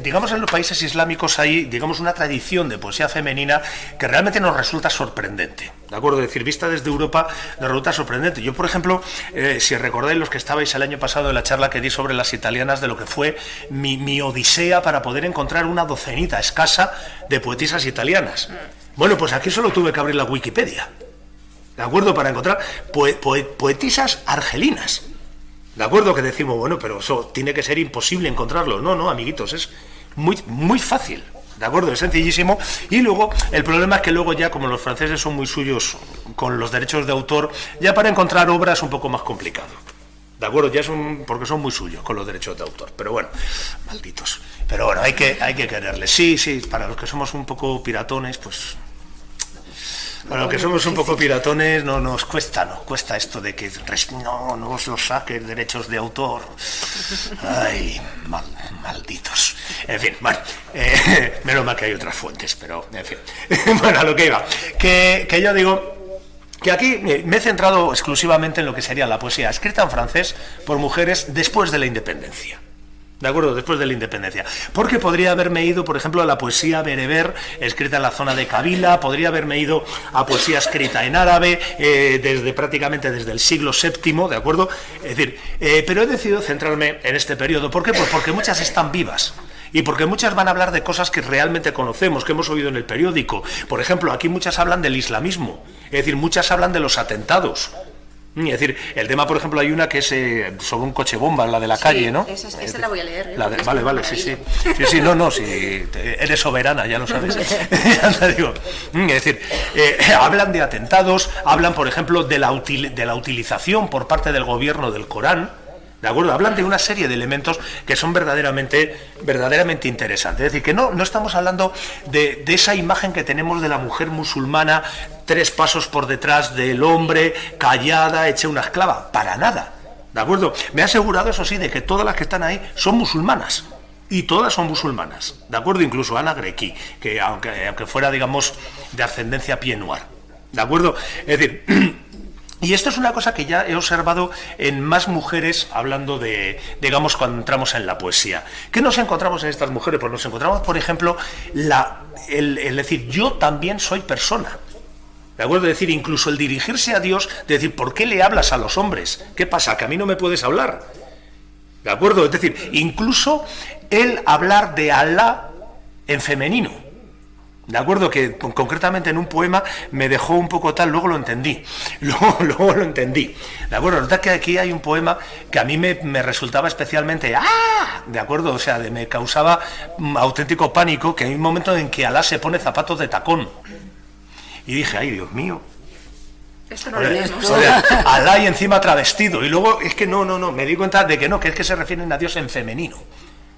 digamos en los países islámicos hay, digamos, una tradición de poesía femenina que realmente nos resulta sorprendente, ¿de acuerdo? Es decir, vista desde Europa nos resulta sorprendente. Yo, por ejemplo, si recordáis los que estabais el año pasado en la charla que di sobre las italianas, de lo que fue mi odisea para poder encontrar una docenita escasa de poetisas italianas. Bueno, pues aquí solo tuve que abrir la Wikipedia, ¿de acuerdo? Para encontrar poetisas argelinas. ¿De acuerdo? Que decimos, bueno, pero eso tiene que ser imposible encontrarlo. No, amiguitos, es muy fácil. ¿De acuerdo? Es sencillísimo. Y luego, el problema es que luego ya, como los franceses son muy suyos con los derechos de autor, ya para encontrar obras es un poco más complicado. ¿De acuerdo? Ya porque son muy suyos con los derechos de autor. Pero bueno, malditos. Pero bueno, hay que quererles. Sí, para los que somos un poco piratones, pues... Para los que somos un poco piratones nos cuesta esto de que no os los saquen derechos de autor. Ay, malditos. En fin, bueno, menos mal que hay otras fuentes, pero en fin. Bueno, a lo que iba. Que yo digo que aquí me he centrado exclusivamente en lo que sería la poesía escrita en francés por mujeres después de la independencia. ¿De acuerdo? Después de la independencia. Porque podría haberme ido, por ejemplo, a la poesía bereber, escrita en la zona de Kabila, podría haberme ido a poesía escrita en árabe, prácticamente desde el siglo VII, ¿de acuerdo? Es decir, pero he decidido centrarme en este periodo. ¿Por qué? Pues porque muchas están vivas. Y porque muchas van a hablar de cosas que realmente conocemos, que hemos oído en el periódico. Por ejemplo, aquí muchas hablan del islamismo. Es decir, muchas hablan de los atentados. Es decir, el tema, por ejemplo, hay una que es sobre un coche bomba, la de la calle, ¿no? Esa la voy a leer. Vale, sí, eres soberana, ya lo sabes. Ya te digo. Es decir, hablan de atentados, hablan, por ejemplo, de la utilización por parte del gobierno del Corán, ¿de acuerdo? Hablan de una serie de elementos que son verdaderamente interesantes. Es decir, que no estamos hablando de esa imagen que tenemos de la mujer musulmana 3 pasos por detrás del hombre, callada, hecha una esclava. Para nada, ¿de acuerdo? Me he asegurado, eso sí, de que todas las que están ahí son musulmanas. Y todas son musulmanas, ¿de acuerdo? Incluso Ana Grecki, que aunque fuera, digamos, de ascendencia pied-noir, ¿de acuerdo? Es decir... Y esto es una cosa que ya he observado en más mujeres, hablando de, digamos, cuando entramos en la poesía. ¿Qué nos encontramos en estas mujeres? Pues nos encontramos, por ejemplo, el decir, yo también soy persona. ¿De acuerdo? Es decir, incluso el dirigirse a Dios, de decir, ¿por qué le hablas a los hombres? ¿Qué pasa? ¿Que a mí no me puedes hablar? ¿De acuerdo? Es decir, incluso el hablar de Alá en femenino. ¿De acuerdo? Que concretamente en un poema me dejó un poco tal, luego lo entendí. Luego lo entendí. ¿De acuerdo? Resulta que aquí hay un poema que a mí me resultaba especialmente... ¡Ah! ¿De acuerdo? O sea, me causaba auténtico pánico, que hay un momento en que Alá se pone zapatos de tacón. Y dije, ¡ay, Dios mío! Esto no lo leemos. Alá y encima travestido. Y luego es que no, me di cuenta de que no, que es que se refieren a Dios en femenino.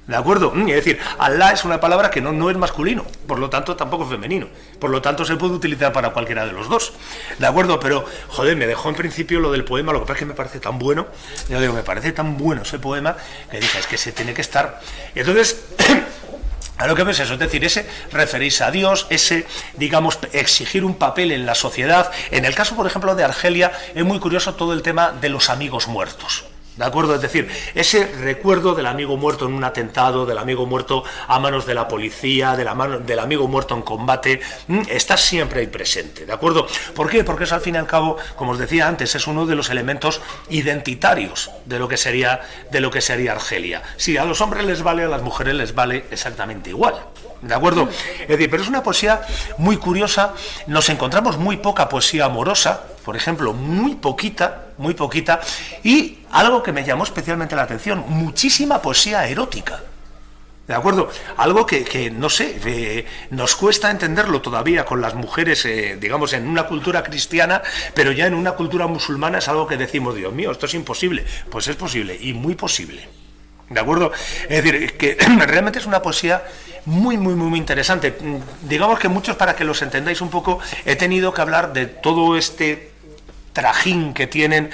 ¿De acuerdo? Es decir, Alá es una palabra que no es masculino, por lo tanto tampoco es femenino, por lo tanto se puede utilizar para cualquiera de los dos, ¿de acuerdo? Pero, joder, me dejó en principio lo del poema, lo que pasa es que me parece tan bueno, yo digo, me parece tan bueno ese poema, que dije, es que se tiene que estar. Y entonces... A lo que ves eso, es decir, ese referirse a Dios, ese, digamos, exigir un papel en la sociedad. En el caso, por ejemplo, de Argelia, es muy curioso todo el tema de los amigos muertos. ¿De acuerdo? Es decir, ese recuerdo del amigo muerto en un atentado, del amigo muerto a manos de la policía, del amigo muerto en combate, está siempre ahí presente, ¿de acuerdo? ¿Por qué? Porque eso, al fin y al cabo, como os decía antes, es uno de los elementos identitarios de lo que sería Argelia. Si a los hombres les vale, a las mujeres les vale exactamente igual. ¿De acuerdo? Es decir, pero es una poesía muy curiosa, nos encontramos muy poca poesía amorosa, por ejemplo, muy poquita, y algo que me llamó especialmente la atención, muchísima poesía erótica. ¿De acuerdo? Algo que no sé, nos cuesta entenderlo todavía con las mujeres, digamos, en una cultura cristiana, pero ya en una cultura musulmana es algo que decimos, Dios mío, esto es imposible. Pues es posible, y muy posible. ¿De acuerdo? Es decir, que realmente es una poesía muy, muy, muy, muy interesante. Digamos que muchos, para que los entendáis un poco, he tenido que hablar de todo este trajín que tienen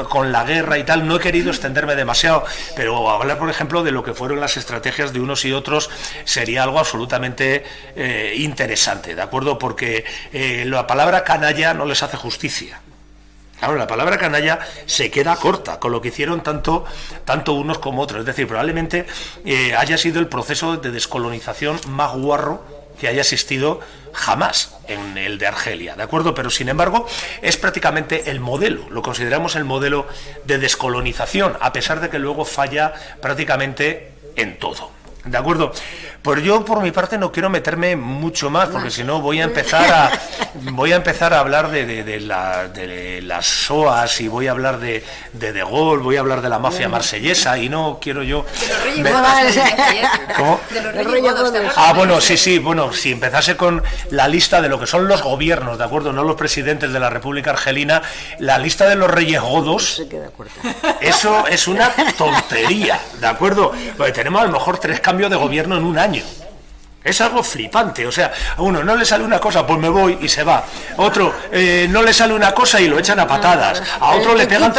con la guerra y tal. No he querido extenderme demasiado, pero hablar, por ejemplo, de lo que fueron las estrategias de unos y otros sería algo absolutamente interesante, ¿de acuerdo? Porque la palabra canalla no les hace justicia. Claro, la palabra canalla se queda corta con lo que hicieron tanto unos como otros. Es decir, probablemente haya sido el proceso de descolonización más guarro que haya existido jamás en el de Argelia, ¿de acuerdo? Pero sin embargo es prácticamente el modelo, lo consideramos el modelo de descolonización, a pesar de que luego falla prácticamente en todo. ¿De acuerdo? Pues yo por mi parte no quiero meterme mucho más, porque si no voy a empezar a hablar de las SOAS, y voy a hablar de Gaulle, voy a hablar de la mafia marsellesa, y no quiero yo... ¿Cómo? Bueno, sí, bueno, si empezase con la lista de lo que son los gobiernos, ¿de acuerdo? No los presidentes de la República Argelina, la lista de los reyes godos, eso es una tontería, ¿de acuerdo? Porque tenemos a lo mejor 3 cambios de gobierno en un año. Es algo flipante, o sea, a uno no le sale una cosa, pues me voy y se va. Otro no le sale una cosa y lo echan a patadas. A otro le pegan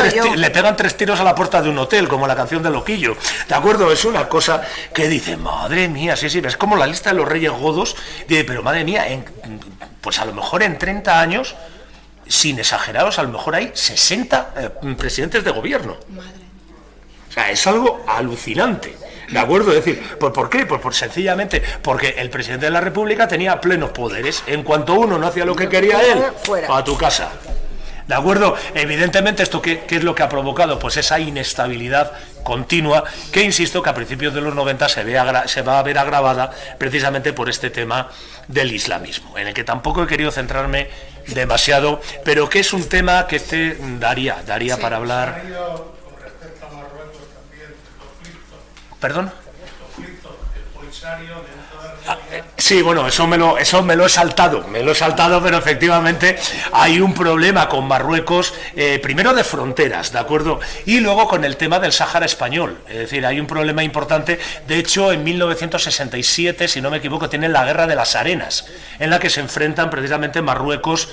3 tiros a la puerta de un hotel, como la canción de Loquillo. ¿De acuerdo? Es una cosa que dice, madre mía, sí, es como la lista de los reyes godos. Dice, pero madre mía, pues a lo mejor en 30 años, sin exageraros, a lo mejor hay 60 presidentes de gobierno. O sea, es algo alucinante. ¿De acuerdo? Es decir, pues ¿por qué? Pues sencillamente porque el presidente de la República tenía plenos poderes. En cuanto uno no hacía lo que quería él, a tu casa. ¿De acuerdo? Evidentemente, ¿esto qué es lo que ha provocado? Pues esa inestabilidad continua que, insisto, que a principios de los 90 se va a ver agravada precisamente por este tema del islamismo, en el que tampoco he querido centrarme demasiado, pero que es un tema que daría para hablar. ¿Perdón? Sí, bueno, eso me lo he saltado, pero efectivamente hay un problema con Marruecos, primero de fronteras, ¿de acuerdo? Y luego con el tema del Sáhara español, es decir, hay un problema importante. De hecho, en 1967, si no me equivoco, tienen la Guerra de las Arenas, en la que se enfrentan precisamente Marruecos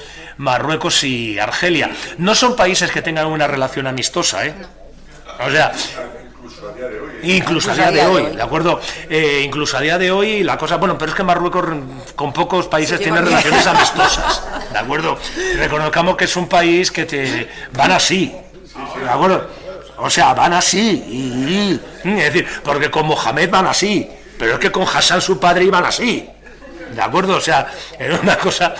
y Argelia. No son países que tengan una relación amistosa, ¿eh? O sea... Incluso a día de hoy, ¿de acuerdo? Incluso a día de hoy la cosa... Bueno, pero es que Marruecos con pocos países tiene relaciones amistosas, ¿de acuerdo? Reconozcamos que es un país que van así, ¿de acuerdo? O sea, van así, es decir, porque con Mohamed van así, pero es que con Hassan, su padre, iban así. ¿De acuerdo? O sea, era una cosa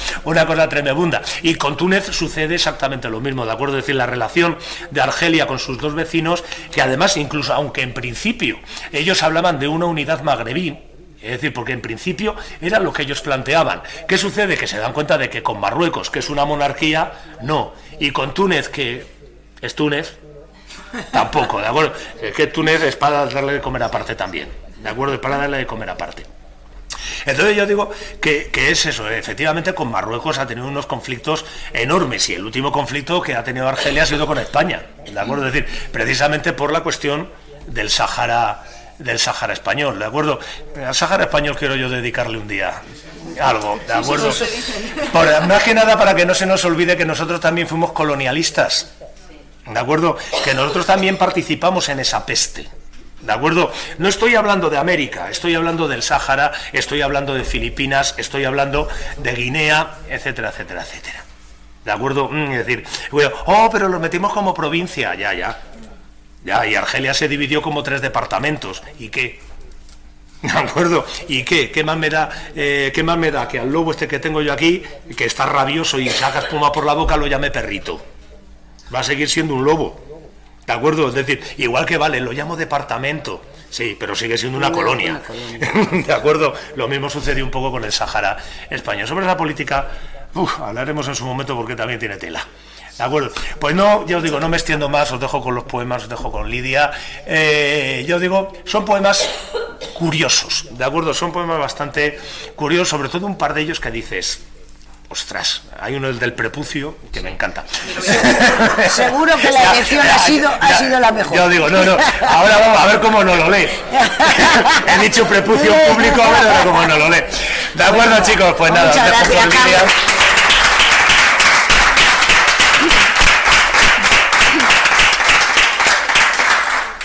tremenda. Y con Túnez sucede exactamente lo mismo, ¿de acuerdo? Es decir, la relación de Argelia con sus dos vecinos, que además, incluso aunque en principio ellos hablaban de una unidad magrebí, es decir, porque en principio era lo que ellos planteaban. ¿Qué sucede? Que se dan cuenta de que con Marruecos, que es una monarquía, no. Y con Túnez, que es Túnez, tampoco, ¿de acuerdo? Es que Túnez es para darle de comer aparte también, ¿de acuerdo? Es para darle de comer aparte. Entonces yo digo que es eso, efectivamente con Marruecos ha tenido unos conflictos enormes, y el último conflicto que ha tenido Argelia ha sido con España, ¿de acuerdo? Es decir, precisamente por la cuestión del Sáhara español, ¿de acuerdo? Al Sáhara español quiero yo dedicarle un día algo, ¿de acuerdo? Más que nada para que no se nos olvide que nosotros también fuimos colonialistas, ¿de acuerdo? Que nosotros también participamos en esa peste. ¿De acuerdo? No estoy hablando de América, estoy hablando del Sáhara, estoy hablando de Filipinas, estoy hablando de Guinea, etcétera, etcétera, etcétera. ¿De acuerdo? Es decir, pero lo metimos como provincia, ya, y Argelia se dividió como 3 departamentos, ¿y qué? ¿De acuerdo? ¿Y qué? ¿Qué más me da que al lobo este que tengo yo aquí, que está rabioso y saca espuma por la boca, lo llame perrito? Va a seguir siendo un lobo. ¿De acuerdo? Es decir, igual que vale, lo llamo departamento, sí, pero sigue siendo una colonia. ¿De acuerdo? Lo mismo sucedió un poco con el Sáhara español. Sobre esa política, hablaremos en su momento porque también tiene tela. ¿De acuerdo? Pues no, ya os digo, no me extiendo más, os dejo con los poemas, os dejo con Lidia. Yo digo, son poemas curiosos, ¿de acuerdo? Son poemas bastante curiosos, sobre todo un par de ellos que dices, ostras, hay uno del prepucio que me encanta. Seguro que la elección ha sido la mejor. Yo digo, no, ahora vamos a ver cómo no lo lee. He dicho prepucio público, a ver cómo no lo lee. De acuerdo, bueno, chicos, pues nada, muchas gracias, Carlos.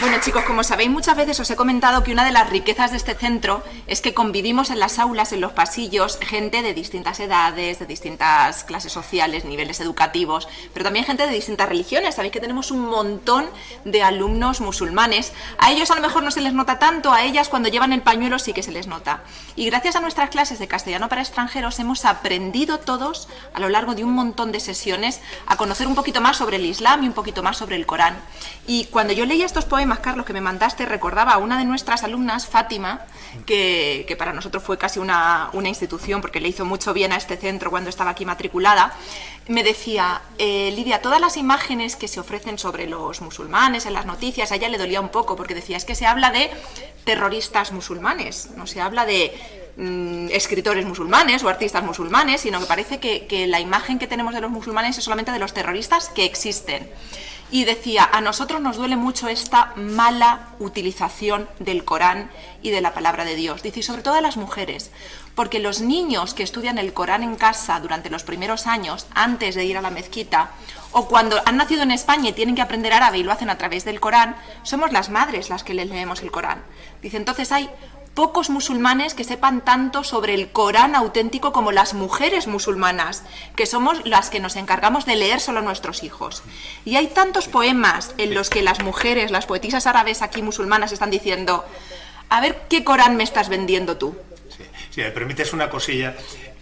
Bueno, chicos, como sabéis, muchas veces os he comentado que una de las riquezas de este centro es que convivimos en las aulas, en los pasillos, gente de distintas edades, de distintas clases sociales, niveles educativos, pero también gente de distintas religiones. Sabéis que tenemos un montón de alumnos musulmanes. A ellos a lo mejor no se les nota tanto, a ellas cuando llevan el pañuelo sí que se les nota. Y gracias a nuestras clases de castellano para extranjeros hemos aprendido todos, a lo largo de un montón de sesiones, a conocer un poquito más sobre el Islam y un poquito más sobre el Corán. Y cuando yo leía estos poemas, Carlos, que me mandaste, recordaba a una de nuestras alumnas, Fátima, que para nosotros fue casi una institución, porque le hizo mucho bien a este centro cuando estaba aquí matriculada. Me decía, Lidia, todas las imágenes que se ofrecen sobre los musulmanes en las noticias, a ella le dolía un poco, porque decía, es que se habla de terroristas musulmanes, no se habla de escritores musulmanes o artistas musulmanes, sino que parece que la imagen que tenemos de los musulmanes es solamente de los terroristas que existen. Y decía, a nosotros nos duele mucho esta mala utilización del Corán y de la palabra de Dios. Dice, y sobre todo a las mujeres, porque los niños que estudian el Corán en casa durante los primeros años, antes de ir a la mezquita, o cuando han nacido en España y tienen que aprender árabe y lo hacen a través del Corán, somos las madres las que les leemos el Corán. Dice, entonces hay pocos musulmanes que sepan tanto sobre el Corán auténtico como las mujeres musulmanas, que somos las que nos encargamos de leer solo a nuestros hijos. Y hay tantos poemas en los que las mujeres, las poetisas árabes aquí musulmanas están diciendo, a ver qué Corán me estás vendiendo tú. Sí, si me permites una cosilla,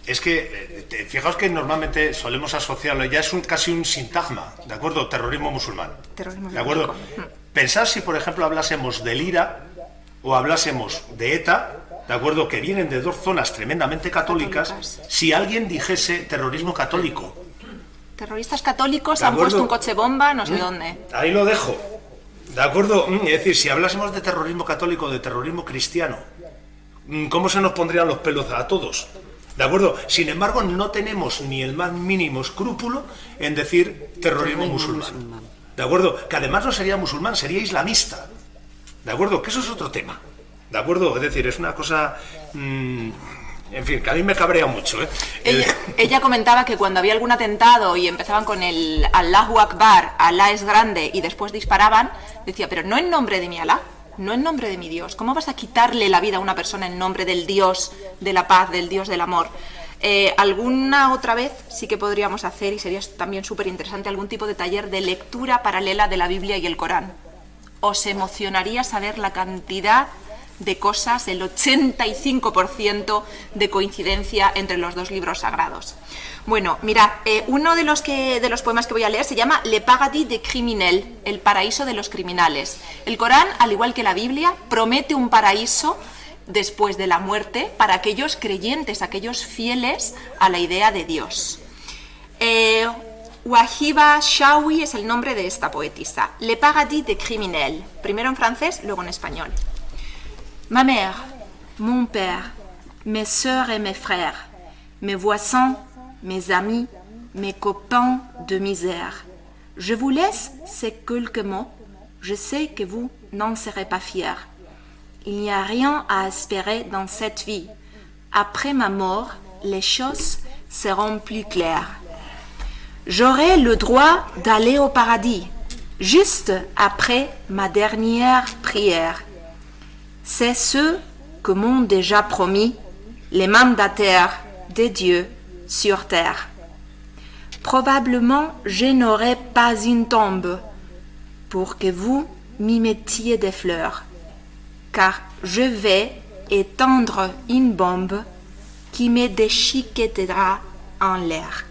es que, fijaos que normalmente solemos asociarlo, ya es casi un sintagma, ¿de acuerdo? Terrorismo musulmán. Terrorismo ¿De acuerdo? Pensad si, por ejemplo, hablásemos del IRA o hablásemos de ETA, ¿de acuerdo?, que vienen de dos zonas tremendamente católicas, si alguien dijese terrorismo católico. Terroristas católicos han puesto un coche bomba no sé dónde. Ahí lo dejo, ¿de acuerdo? Es decir, si hablásemos de terrorismo católico, de terrorismo cristiano, ¿cómo se nos pondrían los pelos a todos? ¿De acuerdo? Sin embargo, no tenemos ni el más mínimo escrúpulo en decir terrorismo musulmán. ¿De acuerdo? Que además no sería musulmán, sería islamista. ¿De acuerdo? Que eso es otro tema. ¿De acuerdo? Es decir, es una cosa... en fin, que a mí me cabrea mucho, ¿eh? Ella comentaba que cuando había algún atentado y empezaban con el Allahu Akbar, Alá es grande, y después disparaban, decía, pero no en nombre de mi Alá, no en nombre de mi Dios. ¿Cómo vas a quitarle la vida a una persona en nombre del Dios de la paz, del Dios del amor? Alguna otra vez sí que podríamos hacer, y sería también súper interesante, algún tipo de taller de lectura paralela de la Biblia y el Corán. Os emocionaría saber la cantidad de cosas, el 85% de coincidencia entre los dos libros sagrados. Bueno, mirad, uno de los poemas que voy a leer se llama Le Paradis des Criminels, el paraíso de los criminales. El Corán, al igual que la Biblia, promete un paraíso después de la muerte para aquellos creyentes, aquellos fieles a la idea de Dios. Wahiba Shawi es el nombre de esta poetisa. Le Paradis des Criminels, primero en francés, luego en español. Ma mère, mon père, mes sœurs et mes frères, mes voisins, mes amis, mes copains de misère. Je vous laisse ces quelques mots, je sais que vous n'en serez pas fiers. Il n'y a rien à espérer dans cette vie. Après ma mort, les choses seront plus claires. J'aurai le droit d'aller au paradis, juste après ma dernière prière. C'est ce que m'ont déjà promis les mandataires de Dieu sur terre. Probablement, je n'aurai pas une tombe pour que vous m'y mettiez des fleurs, car je vais étendre une bombe qui me déchiquetera en l'air.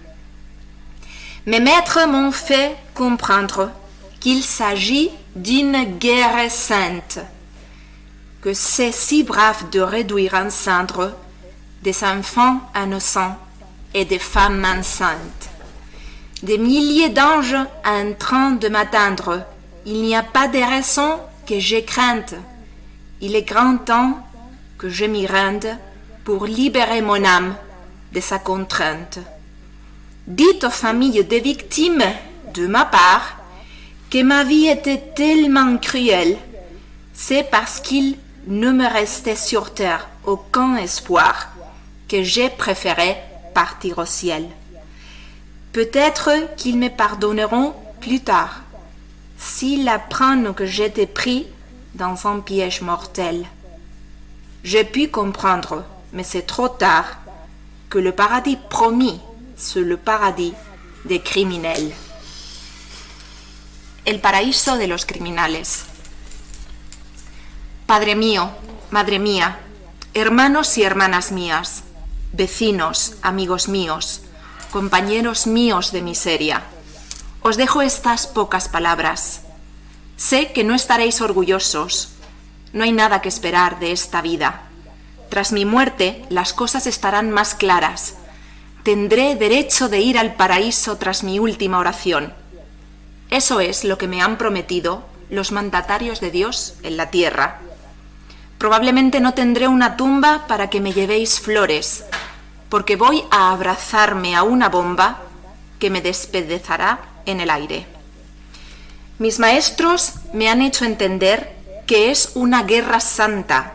Mes maîtres m'ont fait comprendre qu'il s'agit d'une guerre sainte, que c'est si brave de réduire en cendres des enfants innocents et des femmes enceintes. Des milliers d'anges en train de m'atteindre, il n'y a pas de raison que j'ai crainte. Il est grand temps que je m'y rende pour libérer mon âme de sa contrainte. Dites aux familles des victimes, de ma part, que ma vie était tellement cruelle. C'est parce qu'il ne me restait sur terre aucun espoir que j'ai préféré partir au ciel. Peut-être qu'ils me pardonneront plus tard, s'ils apprennent que j'étais pris dans un piège mortel. J'ai pu comprendre, mais c'est trop tard, que le paradis promis, c'est le paradis des criminels. El paraíso de los criminales. Padre mío, madre mía, hermanos y hermanas mías, vecinos, amigos míos, compañeros míos de miseria, os dejo estas pocas palabras. Sé que no estaréis orgullosos, no hay nada que esperar de esta vida. Tras mi muerte, las cosas estarán más claras. Tendré derecho de ir al paraíso tras mi última oración. Eso es lo que me han prometido los mandatarios de Dios en la tierra. Probablemente no tendré una tumba para que me llevéis flores, porque voy a abrazarme a una bomba que me despedazará en el aire. Mis maestros me han hecho entender que es una guerra santa,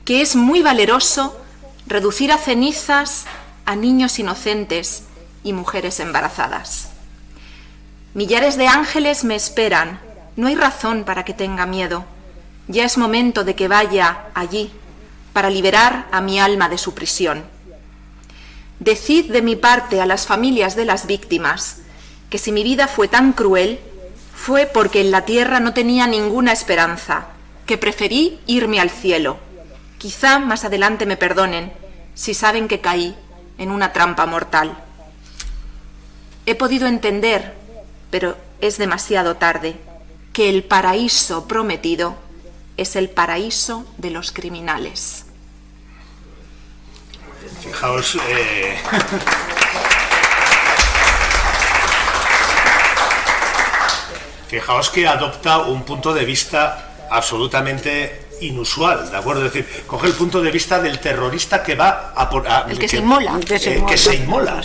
que es muy valeroso reducir a cenizas a niños inocentes y mujeres embarazadas. Millares de ángeles me esperan, no hay razón para que tenga miedo. Ya es momento de que vaya allí para liberar a mi alma de su prisión. Decid de mi parte a las familias de las víctimas que si mi vida fue tan cruel fue porque en la tierra no tenía ninguna esperanza, que preferí irme al cielo. Quizá más adelante me perdonen si saben que caí en una trampa mortal. He podido entender, pero es demasiado tarde, que el paraíso prometido es el paraíso de los criminales. Fijaos, fijaos que adopta un punto de vista absolutamente inusual, ¿de acuerdo? Es decir, coge el punto de vista del terrorista que va a por... El que se inmola. Que se inmola,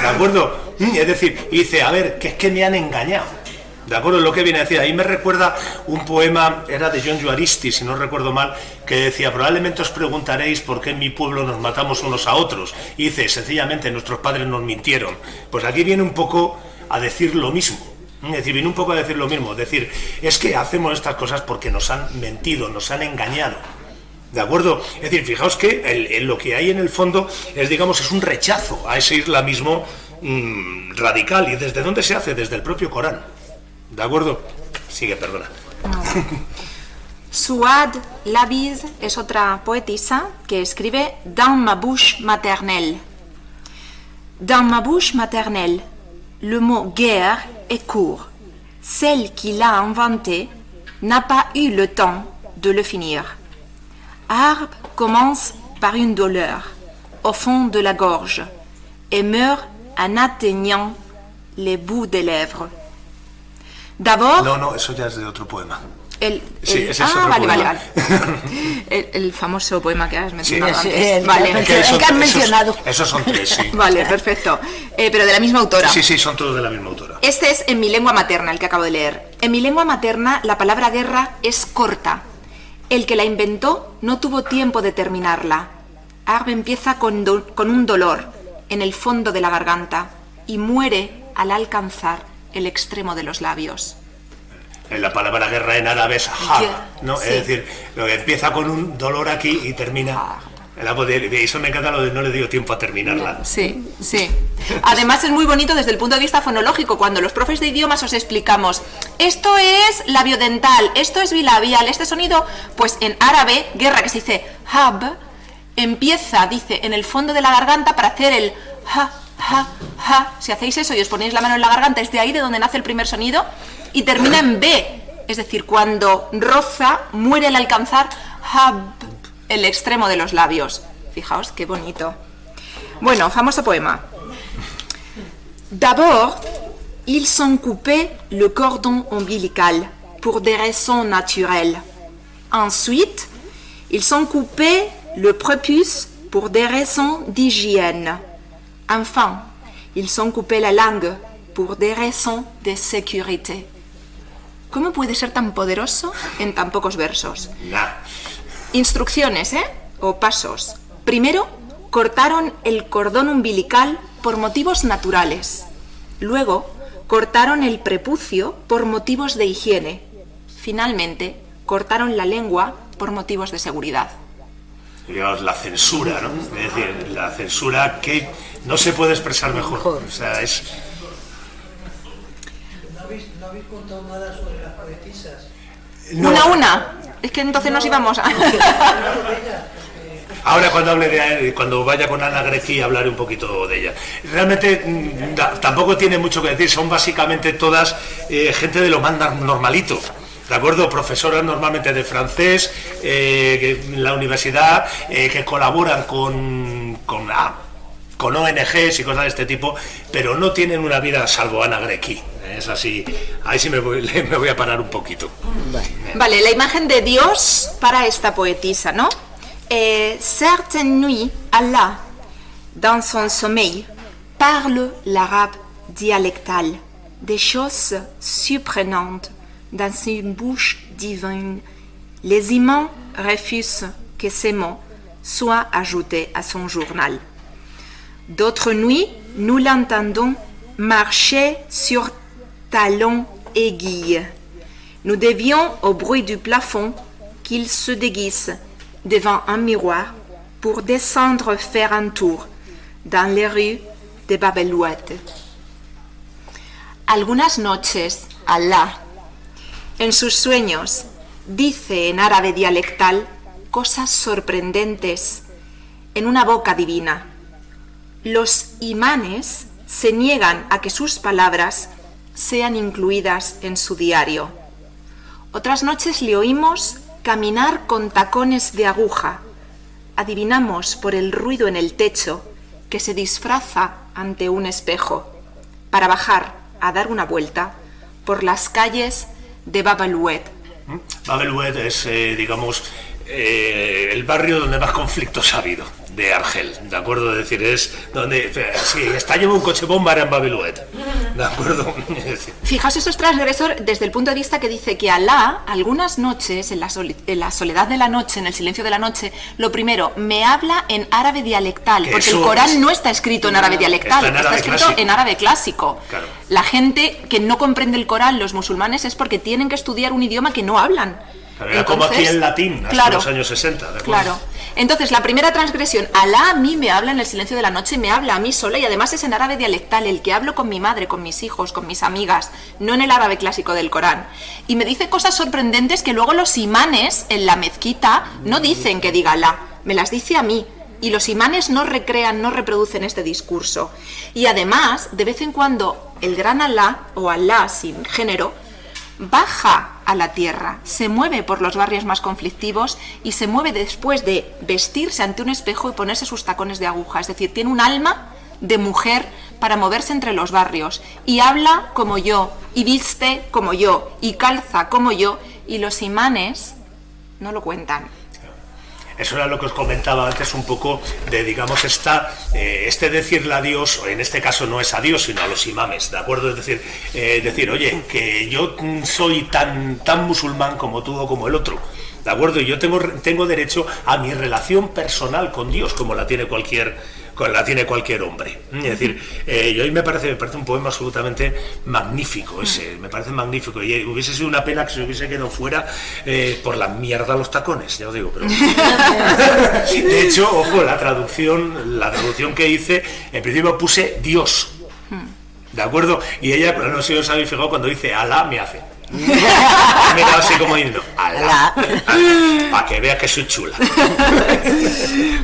¿de acuerdo? Es decir, y dice, a ver, que es que me han engañado, ¿de acuerdo? Lo que viene a decir, ahí me recuerda un poema, era de John Juaristi, si no recuerdo mal, que decía, probablemente os preguntaréis por qué en mi pueblo nos matamos unos a otros. Y dice, sencillamente, nuestros padres nos mintieron. Pues aquí viene un poco a decir lo mismo. Es decir, viene un poco a decir lo mismo, es decir, es que hacemos estas cosas porque nos han mentido, nos han engañado, ¿de acuerdo? Es decir, fijaos que lo que hay en el fondo es, digamos, es un rechazo a ese islamismo radical. ¿Y desde dónde se hace? Desde el propio Corán, ¿de acuerdo? Sigue, perdona. No. Suad Labiz es otra poetisa que escribe Dans ma bouche maternelle. Dans ma bouche maternelle, le mot guerre est court. Celle qui l'a inventé n'a pas eu le temps de le finir. Arbre commence par une douleur au fond de la gorge et meurt en atteignant les bouts des lèvres. D'abord... No, eso ya es de otro poema. Ese es otro vale. El famoso poema que has mencionado Sí, antes. Vale. el que has mencionado. Esos son tres, sí. Vale, perfecto. Pero de la misma autora. Sí, son todos de la misma autora. Este es en mi lengua materna, el que acabo de leer. En mi lengua materna la palabra guerra es corta. El que la inventó no tuvo tiempo de terminarla. Arbe empieza con un dolor en el fondo de la garganta y muere al alcanzar el extremo de los labios. La palabra guerra en árabe es harb, ¿no? Sí. Es decir, lo que empieza con un dolor aquí y termina... Eso me encanta, lo de no le dio tiempo a terminarla. Sí. Además es muy bonito desde el punto de vista fonológico, cuando los profes de idiomas os explicamos, esto es labiodental, esto es bilabial, este sonido, pues en árabe, guerra, que se dice hab, empieza, dice, en el fondo de la garganta para hacer el ha. Si hacéis eso y os ponéis la mano en la garganta, es de ahí de donde nace el primer sonido, y termina en B, es decir, cuando roza, muere al alcanzar hab, el extremo de los labios. Fijaos qué bonito. Bueno, famoso poema. D'abord, ils ont coupé le cordon ombilical pour des raisons naturelles. Ensuite, ils ont coupé le prépuce pour des raisons d'hygiène. Enfin, ils ont coupé la langue pour des raisons de sécurité. ¿Cómo puede ser tan poderoso en tan pocos versos? Nah. Instrucciones, o pasos. Primero, cortaron el cordón umbilical por motivos naturales. Luego, cortaron el prepucio por motivos de higiene. Finalmente, cortaron la lengua por motivos de seguridad. Digamos, la censura, ¿no? Es decir, la censura que no se puede expresar mejor. O sea, es... ¿No habéis contado nada sobre las poetisas? No. Una a una. Es que entonces nos íbamos a... Ahora cuando vaya con Ana Grecki hablaré un poquito de ella. Realmente tampoco tiene mucho que decir, son básicamente todas gente de lo más normalito. ¿De acuerdo? Profesoras normalmente de francés en la universidad que colaboran con ONGs y cosas de este tipo, pero no tienen una vida salvo Ana Grecki. Es así, ahí sí me voy a parar un poquito. Vale, la imagen de Dios para esta poetisa, ¿no? Certaines nuits, Allah, dans son sommeil, parle l'arabe dialectal, des choses surprenantes dans une bouche divine. Les imams refusent que ces mots soient ajoutés à son journal. D'autres nuits, nous l'entendons marcher sur talons aiguilles. Nous devions au bruit du plafond qu'il se déguise devant un miroir pour descendre faire un tour dans les rues de Babelouet. Algunas noches, Allah, en sus sueños, dice en árabe dialectal cosas sorprendentes en una boca divina. Los imanes se niegan a que sus palabras sean incluidas en su diario. Otras noches le oímos caminar con tacones de aguja. Adivinamos por el ruido en el techo que se disfraza ante un espejo para bajar a dar una vuelta por las calles de Babelouet. Babelouet es, digamos, el barrio donde más conflictos ha habido de Argel, ¿de acuerdo? Es decir, es donde si estalló un coche bomba era en Babelouet, ¿de acuerdo? Fijaos, eso es transgresor desde el punto de vista que dice que Alá, algunas noches, en la soledad de la noche, en el silencio de la noche, lo primero, me habla en árabe dialectal, porque el Corán no está escrito en árabe dialectal, está escrito en árabe clásico. Claro. La gente que no comprende el Corán, los musulmanes, es porque tienen que estudiar un idioma que no hablan. Claro, era como aquí en latín, hasta los años 60, ¿de acuerdo? Claro. Entonces, la primera transgresión, Alá a mí me habla en el silencio de la noche, me habla a mí sola, y además es en árabe dialectal, el que hablo con mi madre, con mis hijos, con mis amigas, no en el árabe clásico del Corán. Y me dice cosas sorprendentes que luego los imanes en la mezquita no dicen que diga Alá, me las dice a mí. Y los imanes no recrean, no reproducen este discurso. Y además, de vez en cuando, el gran Alá, o Alá sin género, baja a la tierra, se mueve por los barrios más conflictivos y se mueve después de vestirse ante un espejo y ponerse sus tacones de aguja. Es decir, tiene un alma de mujer para moverse entre los barrios y habla como yo, y viste como yo, y calza como yo, y los imanes no lo cuentan. Eso era lo que os comentaba antes un poco de, digamos, este decirle a Dios, en este caso no es a Dios, sino a los imames, ¿de acuerdo? Es decir, oye, que yo soy tan musulmán como tú o como el otro, ¿de acuerdo? Y yo tengo derecho a mi relación personal con Dios, como la tiene cualquier hombre. Es decir, y hoy me parece un poema absolutamente magnífico ese, me parece magnífico, y hubiese sido una pena que se hubiese quedado fuera por la mierda los tacones, ya os digo, pero... De hecho, ojo, la traducción que hice, en principio puse Dios, ¿de acuerdo? Y ella, no sé si os habéis fijado, cuando dice Alá, me hace... me quedo así como diciendo Alá, para que vea que soy chula.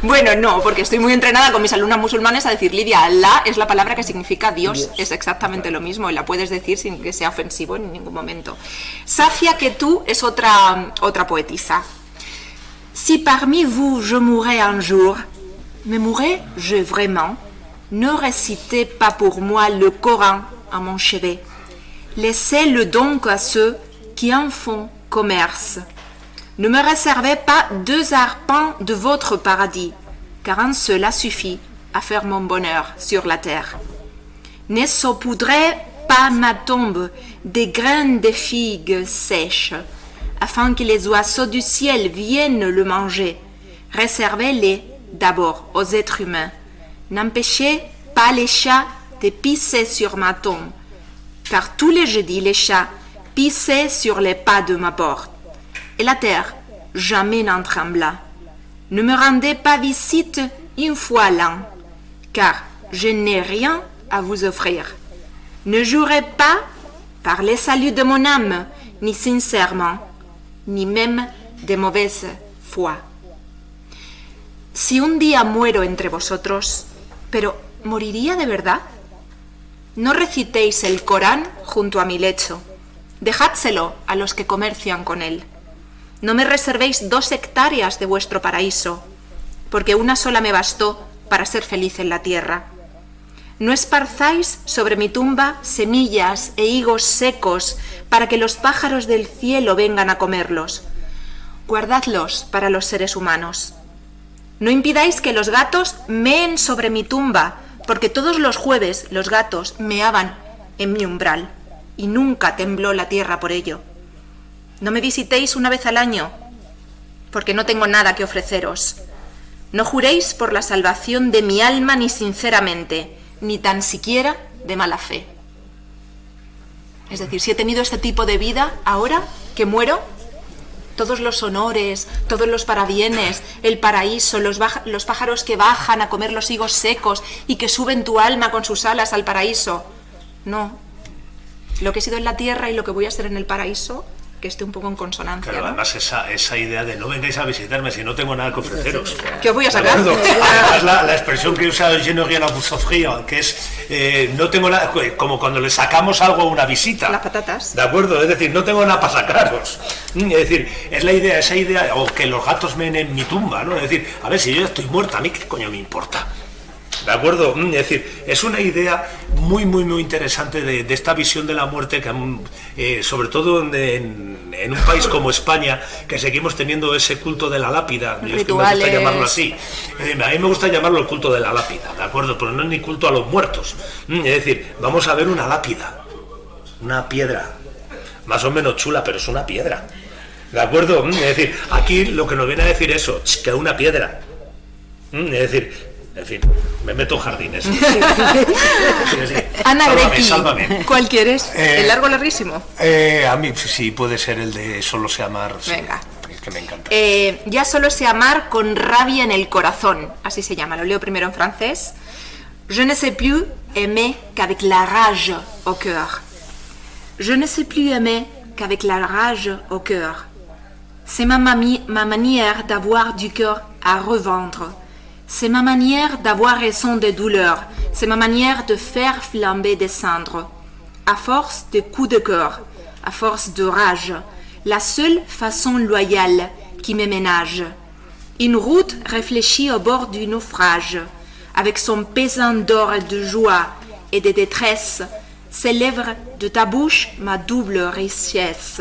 Bueno, no, porque estoy muy entrenada con mis alumnas musulmanes a decir, Lidia, Alá es la palabra que significa Dios. Es exactamente lo mismo y la puedes decir sin que sea ofensivo en ningún momento. Safia Ketú es otra poetisa. Si parmi vous je mourais un jour, me mourrais-je vraiment? Ne récitez pas pour moi le Coran à mon chevet. Laissez-le donc à ceux qui en font commerce. Ne me réservez pas 2 arpents de votre paradis, car un seul a suffi à faire mon bonheur sur la terre. Ne saupoudrez pas ma tombe des graines de figues sèches, afin que les oiseaux du ciel viennent le manger. Réservez-les d'abord aux êtres humains. N'empêchez pas les chats de pisser sur ma tombe, car tous les jeudis les chats pissaient sur les pas de ma porte. Et la terre jamais n'en trembla. Ne me rendez pas visite une fois l'an, car je n'ai rien à vous offrir. Ne jurez pas par les saluts de mon âme, ni sincèrement, ni même de mauvaise foi. Si un día muero entre vosotros, pero ¿moriría de verdad? No recitéis el Corán junto a mi lecho. Dejádselo a los que comercian con él. No me reservéis 2 hectáreas de vuestro paraíso, porque una sola me bastó para ser feliz en la tierra. No esparzáis sobre mi tumba semillas e higos secos para que los pájaros del cielo vengan a comerlos. Guardadlos para los seres humanos. No impidáis que los gatos meen sobre mi tumba, porque todos los jueves los gatos meaban en mi umbral, y nunca tembló la tierra por ello. No me visitéis una vez al año, porque no tengo nada que ofreceros. No juréis por la salvación de mi alma ni sinceramente, ni tan siquiera de mala fe. Es decir, si he tenido este tipo de vida, ahora que muero, todos los honores, todos los parabienes, el paraíso, los pájaros que bajan a comer los higos secos y que suben tu alma con sus alas al paraíso. No, lo que he sido en la tierra y lo que voy a ser en el paraíso, que esté un poco en consonancia. Claro, ¿no? además esa idea de no vengáis a visitarme si no tengo nada que ofreceros. ¿Qué os voy a sacar? Además la expresión que usa Je n'ai rien à vous offrir, que es no tengo nada, como cuando le sacamos algo a una visita. Las patatas. De acuerdo, es decir, no tengo nada para sacaros. Es decir, es la idea, esa idea, o que los gatos meen en mi tumba, ¿no? Es decir, a ver, si yo ya estoy muerta, ¿a mí qué coño me importa? ¿De acuerdo? Es decir, es una idea muy interesante de esta visión de la muerte, que sobre todo en un país como España, que seguimos teniendo ese culto de la lápida. Yo es que me gusta llamarlo así. A mí me gusta llamarlo el culto de la lápida, ¿de acuerdo? Pero no es ni culto a los muertos. Es decir, vamos a ver una lápida, una piedra, más o menos chula, pero es una piedra. ¿De acuerdo? Es decir, aquí lo que nos viene a decir eso, que es una piedra. Es decir, en fin, me meto en jardines. Sí. Ana Grecki, sálvame. ¿cuál quieres? ¿El largo o larguísimo? A mí sí puede ser el de Solo sé amar. Venga. Sí, que me encanta. Ya solo sé amar con rabia en el corazón, así se llama, lo leo primero en francés. Je ne sais plus aimer qu'avec la rage au cœur. Je ne sais plus aimer qu'avec la rage au cœur. C'est ma manière d'avoir du cœur à revendre. C'est ma manière d'avoir raison de douleur. C'est ma manière de faire flamber des cendres. À force de coups de cœur, à force de rage, la seule façon loyale qui me ménage. Une route réfléchie au bord du naufrage, avec son pesant d'or et de joie et de détresse, s'élève de ta bouche ma double richesse.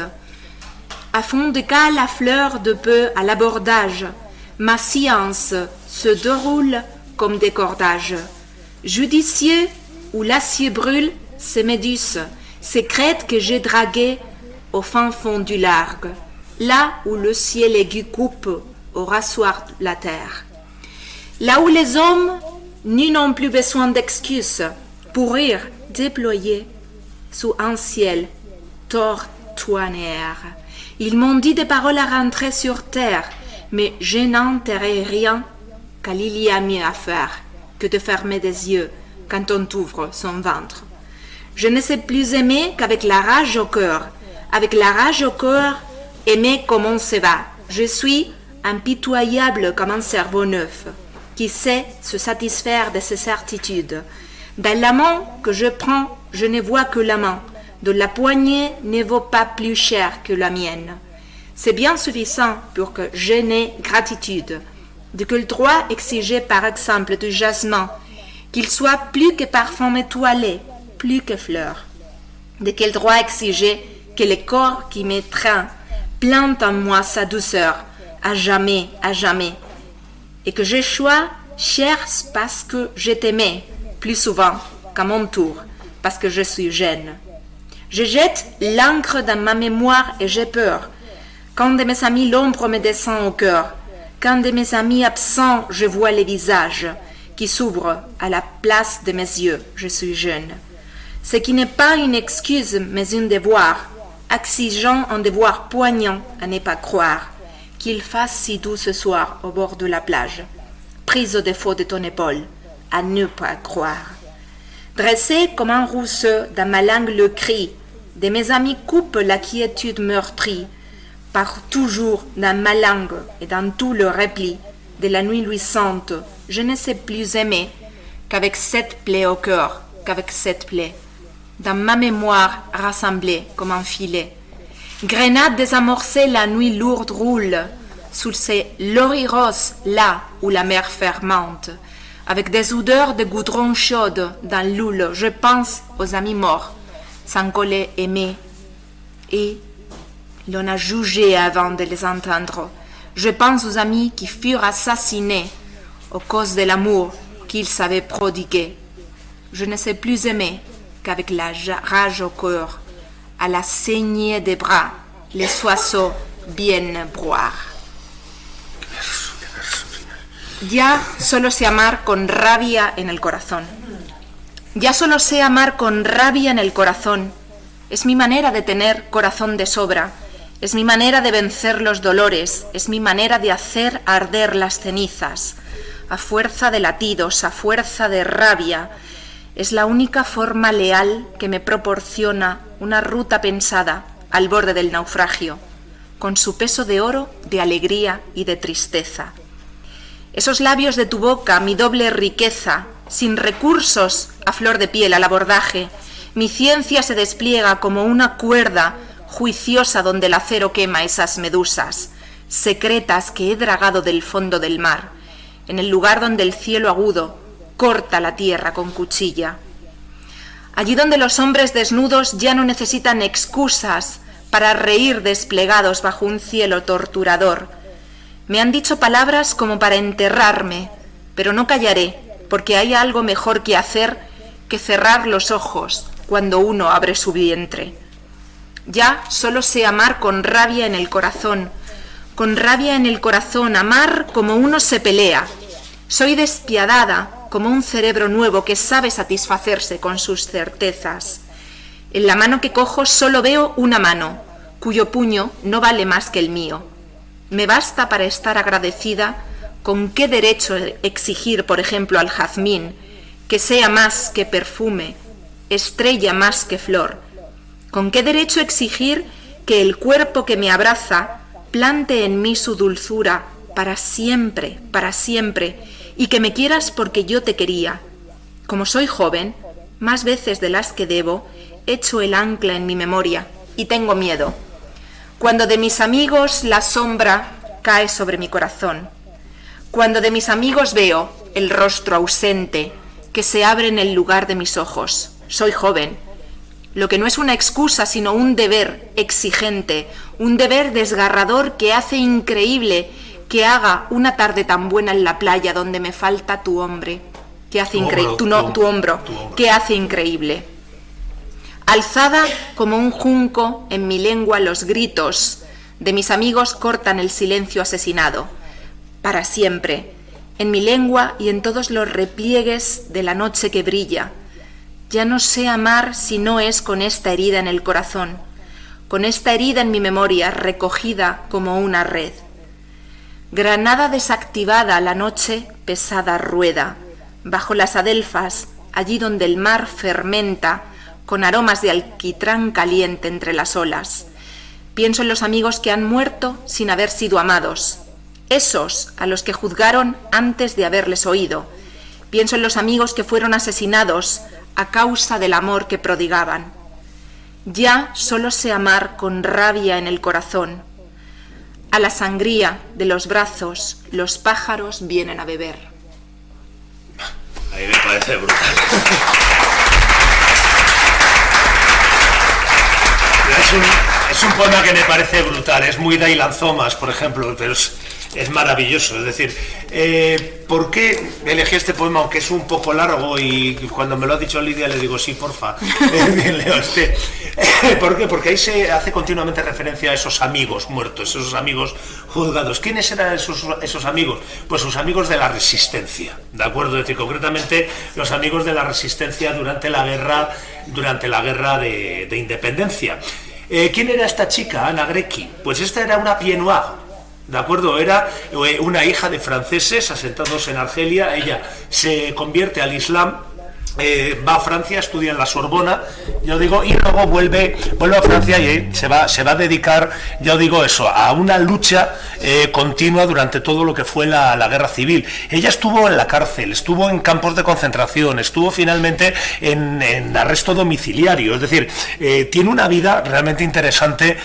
À fond de cale la fleur de peu à l'abordage, ma science se déroule comme des cordages. Judicieux où l'acier brûle, ces méduses, ces crêtes que j'ai draguées au fin fond du largue, là où le ciel aigu coupe au rasoir la terre. Là où les hommes n'y n'ont plus besoin d'excuses pour rire déployés sous un ciel tortuaire. Ils m'ont dit des paroles à rentrer sur terre, mais je n'enterrai rien, car il y a mieux à faire que de fermer des yeux quand on t'ouvre son ventre. Je ne sais plus aimer qu'avec la rage au cœur. Avec la rage au cœur, aimer comme on se va. Je suis impitoyable comme un cerveau neuf, qui sait se satisfaire de ses certitudes. Dans la main que je prends, je ne vois que la main, dont la poignée ne vaut pas plus cher que la mienne. C'est bien suffisant pour que je n'ai gratitude, de que le droit exigé par exemple du jasmin, qu'il soit plus que parfum étoilé, plus que fleur, de quel droit exiger que le corps qui m'étreint plante en moi sa douceur, à jamais, et que je sois chère parce que je t'aimais plus souvent qu'à mon tour, parce que je suis jeune. Je jette l'encre dans ma mémoire et j'ai peur. Quand de mes amis l'ombre me descend au cœur, quand de mes amis absents je vois les visages qui s'ouvrent à la place de mes yeux, je suis jeune. Ce qui n'est pas une excuse mais un devoir, exigeant un devoir poignant à ne pas croire, qu'il fasse si doux ce soir au bord de la plage, prise au défaut de ton épaule, à ne pas croire. Dressé comme un rousseau dans ma langue le cri, de mes amis coupe la quiétude meurtrie, par toujours dans ma langue et dans tout le repli de la nuit luisante, je ne sais plus aimer qu'avec cette plaie au cœur, qu'avec cette plaie, dans ma mémoire rassemblée comme un filet. Grenade désamorcée, la nuit lourde roule sous ces loriros là où la mer fermente, avec des odeurs de goudron chaude dans l'houle. Je pense aux amis morts, sans coller aimés, et l'on a jugé avant de les entendre. Je pense aux amis qui furent assassinés aux causes de l'amour qu'ils savaient prodiguer. Je ne sais plus aimer qu'avec la rage au cœur, à la saignée des bras, les oiseaux viennent broire. Ya solo sé amar con rabia en el corazón. Ya solo sé amar con rabia en el corazón. Es mi manera de tener corazón de sobra. Es mi manera de vencer los dolores. Es mi manera de hacer arder las cenizas. A fuerza de latidos, a fuerza de rabia. Es la única forma leal que me proporciona una ruta pensada al borde del naufragio, con su peso de oro, de alegría y de tristeza. Esos labios de tu boca, mi doble riqueza, sin recursos a flor de piel al abordaje, mi ciencia se despliega como una cuerda juiciosa donde el acero quema esas medusas, secretas que he dragado del fondo del mar, en el lugar donde el cielo agudo corta la tierra con cuchilla. Allí donde los hombres desnudos ya no necesitan excusas para reír desplegados bajo un cielo torturador. Me han dicho palabras como para enterrarme, pero no callaré, porque hay algo mejor que hacer que cerrar los ojos cuando uno abre su vientre. Ya solo sé amar con rabia en el corazón, amar como uno se pelea. Soy despiadada como un cerebro nuevo que sabe satisfacerse con sus certezas. En la mano que cojo solo veo una mano, cuyo puño no vale más que el mío. Me basta para estar agradecida con qué derecho exigir, por ejemplo, al jazmín, que sea más que perfume, estrella más que flor. Con qué derecho exigir que el cuerpo que me abraza plante en mí su dulzura para siempre, y que me quieras porque yo te quería. Como soy joven, más veces de las que debo, echo el ancla en mi memoria y tengo miedo. Cuando de mis amigos la sombra cae sobre mi corazón, cuando de mis amigos veo el rostro ausente que se abre en el lugar de mis ojos. Soy joven, lo que no es una excusa sino un deber exigente, un deber desgarrador que hace increíble que haga una tarde tan buena en la playa donde me falta tu hombre, que hace tu hombro, que hace increíble. Alzada como un junco, en mi lengua los gritos de mis amigos cortan el silencio asesinado. Para siempre, en mi lengua y en todos los repliegues de la noche que brilla. Ya no sé amar si no es con esta herida en el corazón, con esta herida en mi memoria recogida como una red. Granada desactivada, la noche pesada rueda, bajo las adelfas, allí donde el mar fermenta, con aromas de alquitrán caliente entre las olas. Pienso en los amigos que han muerto sin haber sido amados, esos a los que juzgaron antes de haberles oído. Pienso en los amigos que fueron asesinados a causa del amor que prodigaban. Ya solo sé amar con rabia en el corazón. A la sangría de los brazos los pájaros vienen a beber. A mí me parece brutal. Es Es un poema que me parece brutal, es muy Dylan Thomas, por ejemplo, pero es maravilloso. Es decir, ¿por qué elegí este poema, aunque es un poco largo? Y cuando me lo ha dicho Lidia le digo, sí, porfa, leo este. ¿Por qué? Porque ahí se hace continuamente referencia a esos amigos muertos, esos amigos juzgados. ¿Quiénes eran esos amigos? Pues sus amigos de la resistencia, ¿de acuerdo? Es decir, concretamente los amigos de la resistencia durante la guerra de independencia. ¿Quién era esta chica, Ana Grecki? Pues esta era una pied noire, ¿de acuerdo? Era una hija de franceses asentados en Argelia. Ella se convierte al Islam, va a Francia, estudia en la Sorbona, yo digo, y luego vuelve a Francia y se va a dedicar, yo digo eso, a una lucha continua durante todo lo que fue la guerra civil. Ella estuvo en la cárcel, estuvo en campos de concentración, estuvo finalmente en arresto domiciliario, es decir, tiene una vida realmente interesante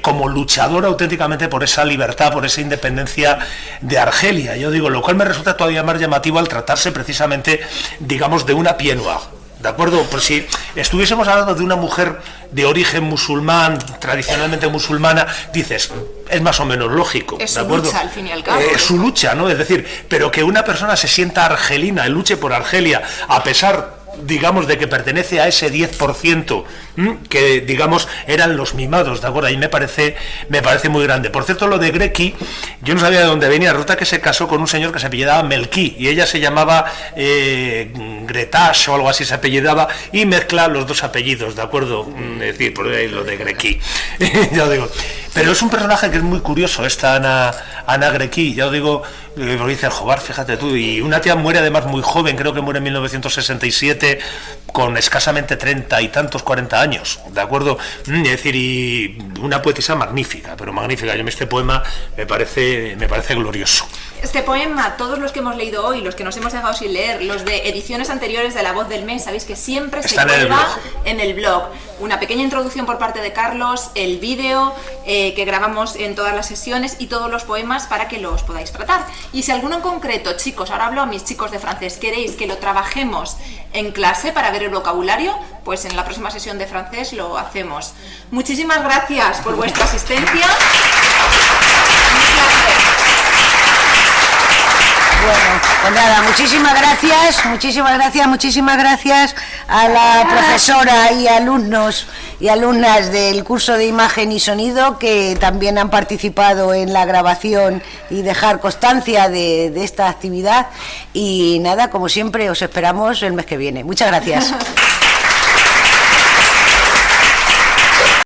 como luchadora auténticamente por esa libertad, por esa independencia de Argelia, yo digo, lo cual me resulta todavía más llamativo al tratarse precisamente, digamos, de una pied noire. ¿De acuerdo? Por si estuviésemos hablando de una mujer de origen musulmán, tradicionalmente musulmana, dices, es más o menos lógico. Es ¿de su acuerdo? lucha, al fin y al cabo. Es su lucha, ¿no? Es decir, pero que una persona se sienta argelina y luche por Argelia, a pesar, digamos, de que pertenece a ese 10%, que, digamos, eran los mimados, ¿de acuerdo? Ahí me parece muy grande. Por cierto, lo de Grecki, yo no sabía de dónde venía. Resulta que se casó con un señor que se apellidaba Melki, y ella se llamaba Gretache o algo así se apellidaba, y mezcla los dos apellidos, ¿de acuerdo? Es decir, por ahí lo de Grecki. Ya digo. Pero es un personaje que es muy curioso, esta Ana Grecki, ya os digo, lo dice el Jobar, fíjate tú, y una tía muere además muy joven, creo que muere en 1967, con escasamente 30 y tantos, 40 años, ¿de acuerdo? Es decir, y una poetisa magnífica, pero magnífica. Yo este poema me parece glorioso. Este poema, todos los que hemos leído hoy, los que nos hemos dejado sin leer, los de ediciones anteriores de La Voz del Mes, sabéis que siempre se cuelga en el blog. Una pequeña introducción por parte de Carlos, el vídeo que grabamos en todas las sesiones y todos los poemas para que los podáis tratar. Y si alguno en concreto, chicos, ahora hablo a mis chicos de francés, queréis que lo trabajemos en clase para ver el vocabulario, pues en la próxima sesión de francés lo hacemos. Muchísimas gracias por vuestra asistencia. Un placer. Bueno, pues nada, muchísimas gracias a la profesora y alumnos y alumnas del curso de imagen y sonido que también han participado en la grabación y dejar constancia de esta actividad. Y nada, como siempre, os esperamos el mes que viene. Muchas gracias.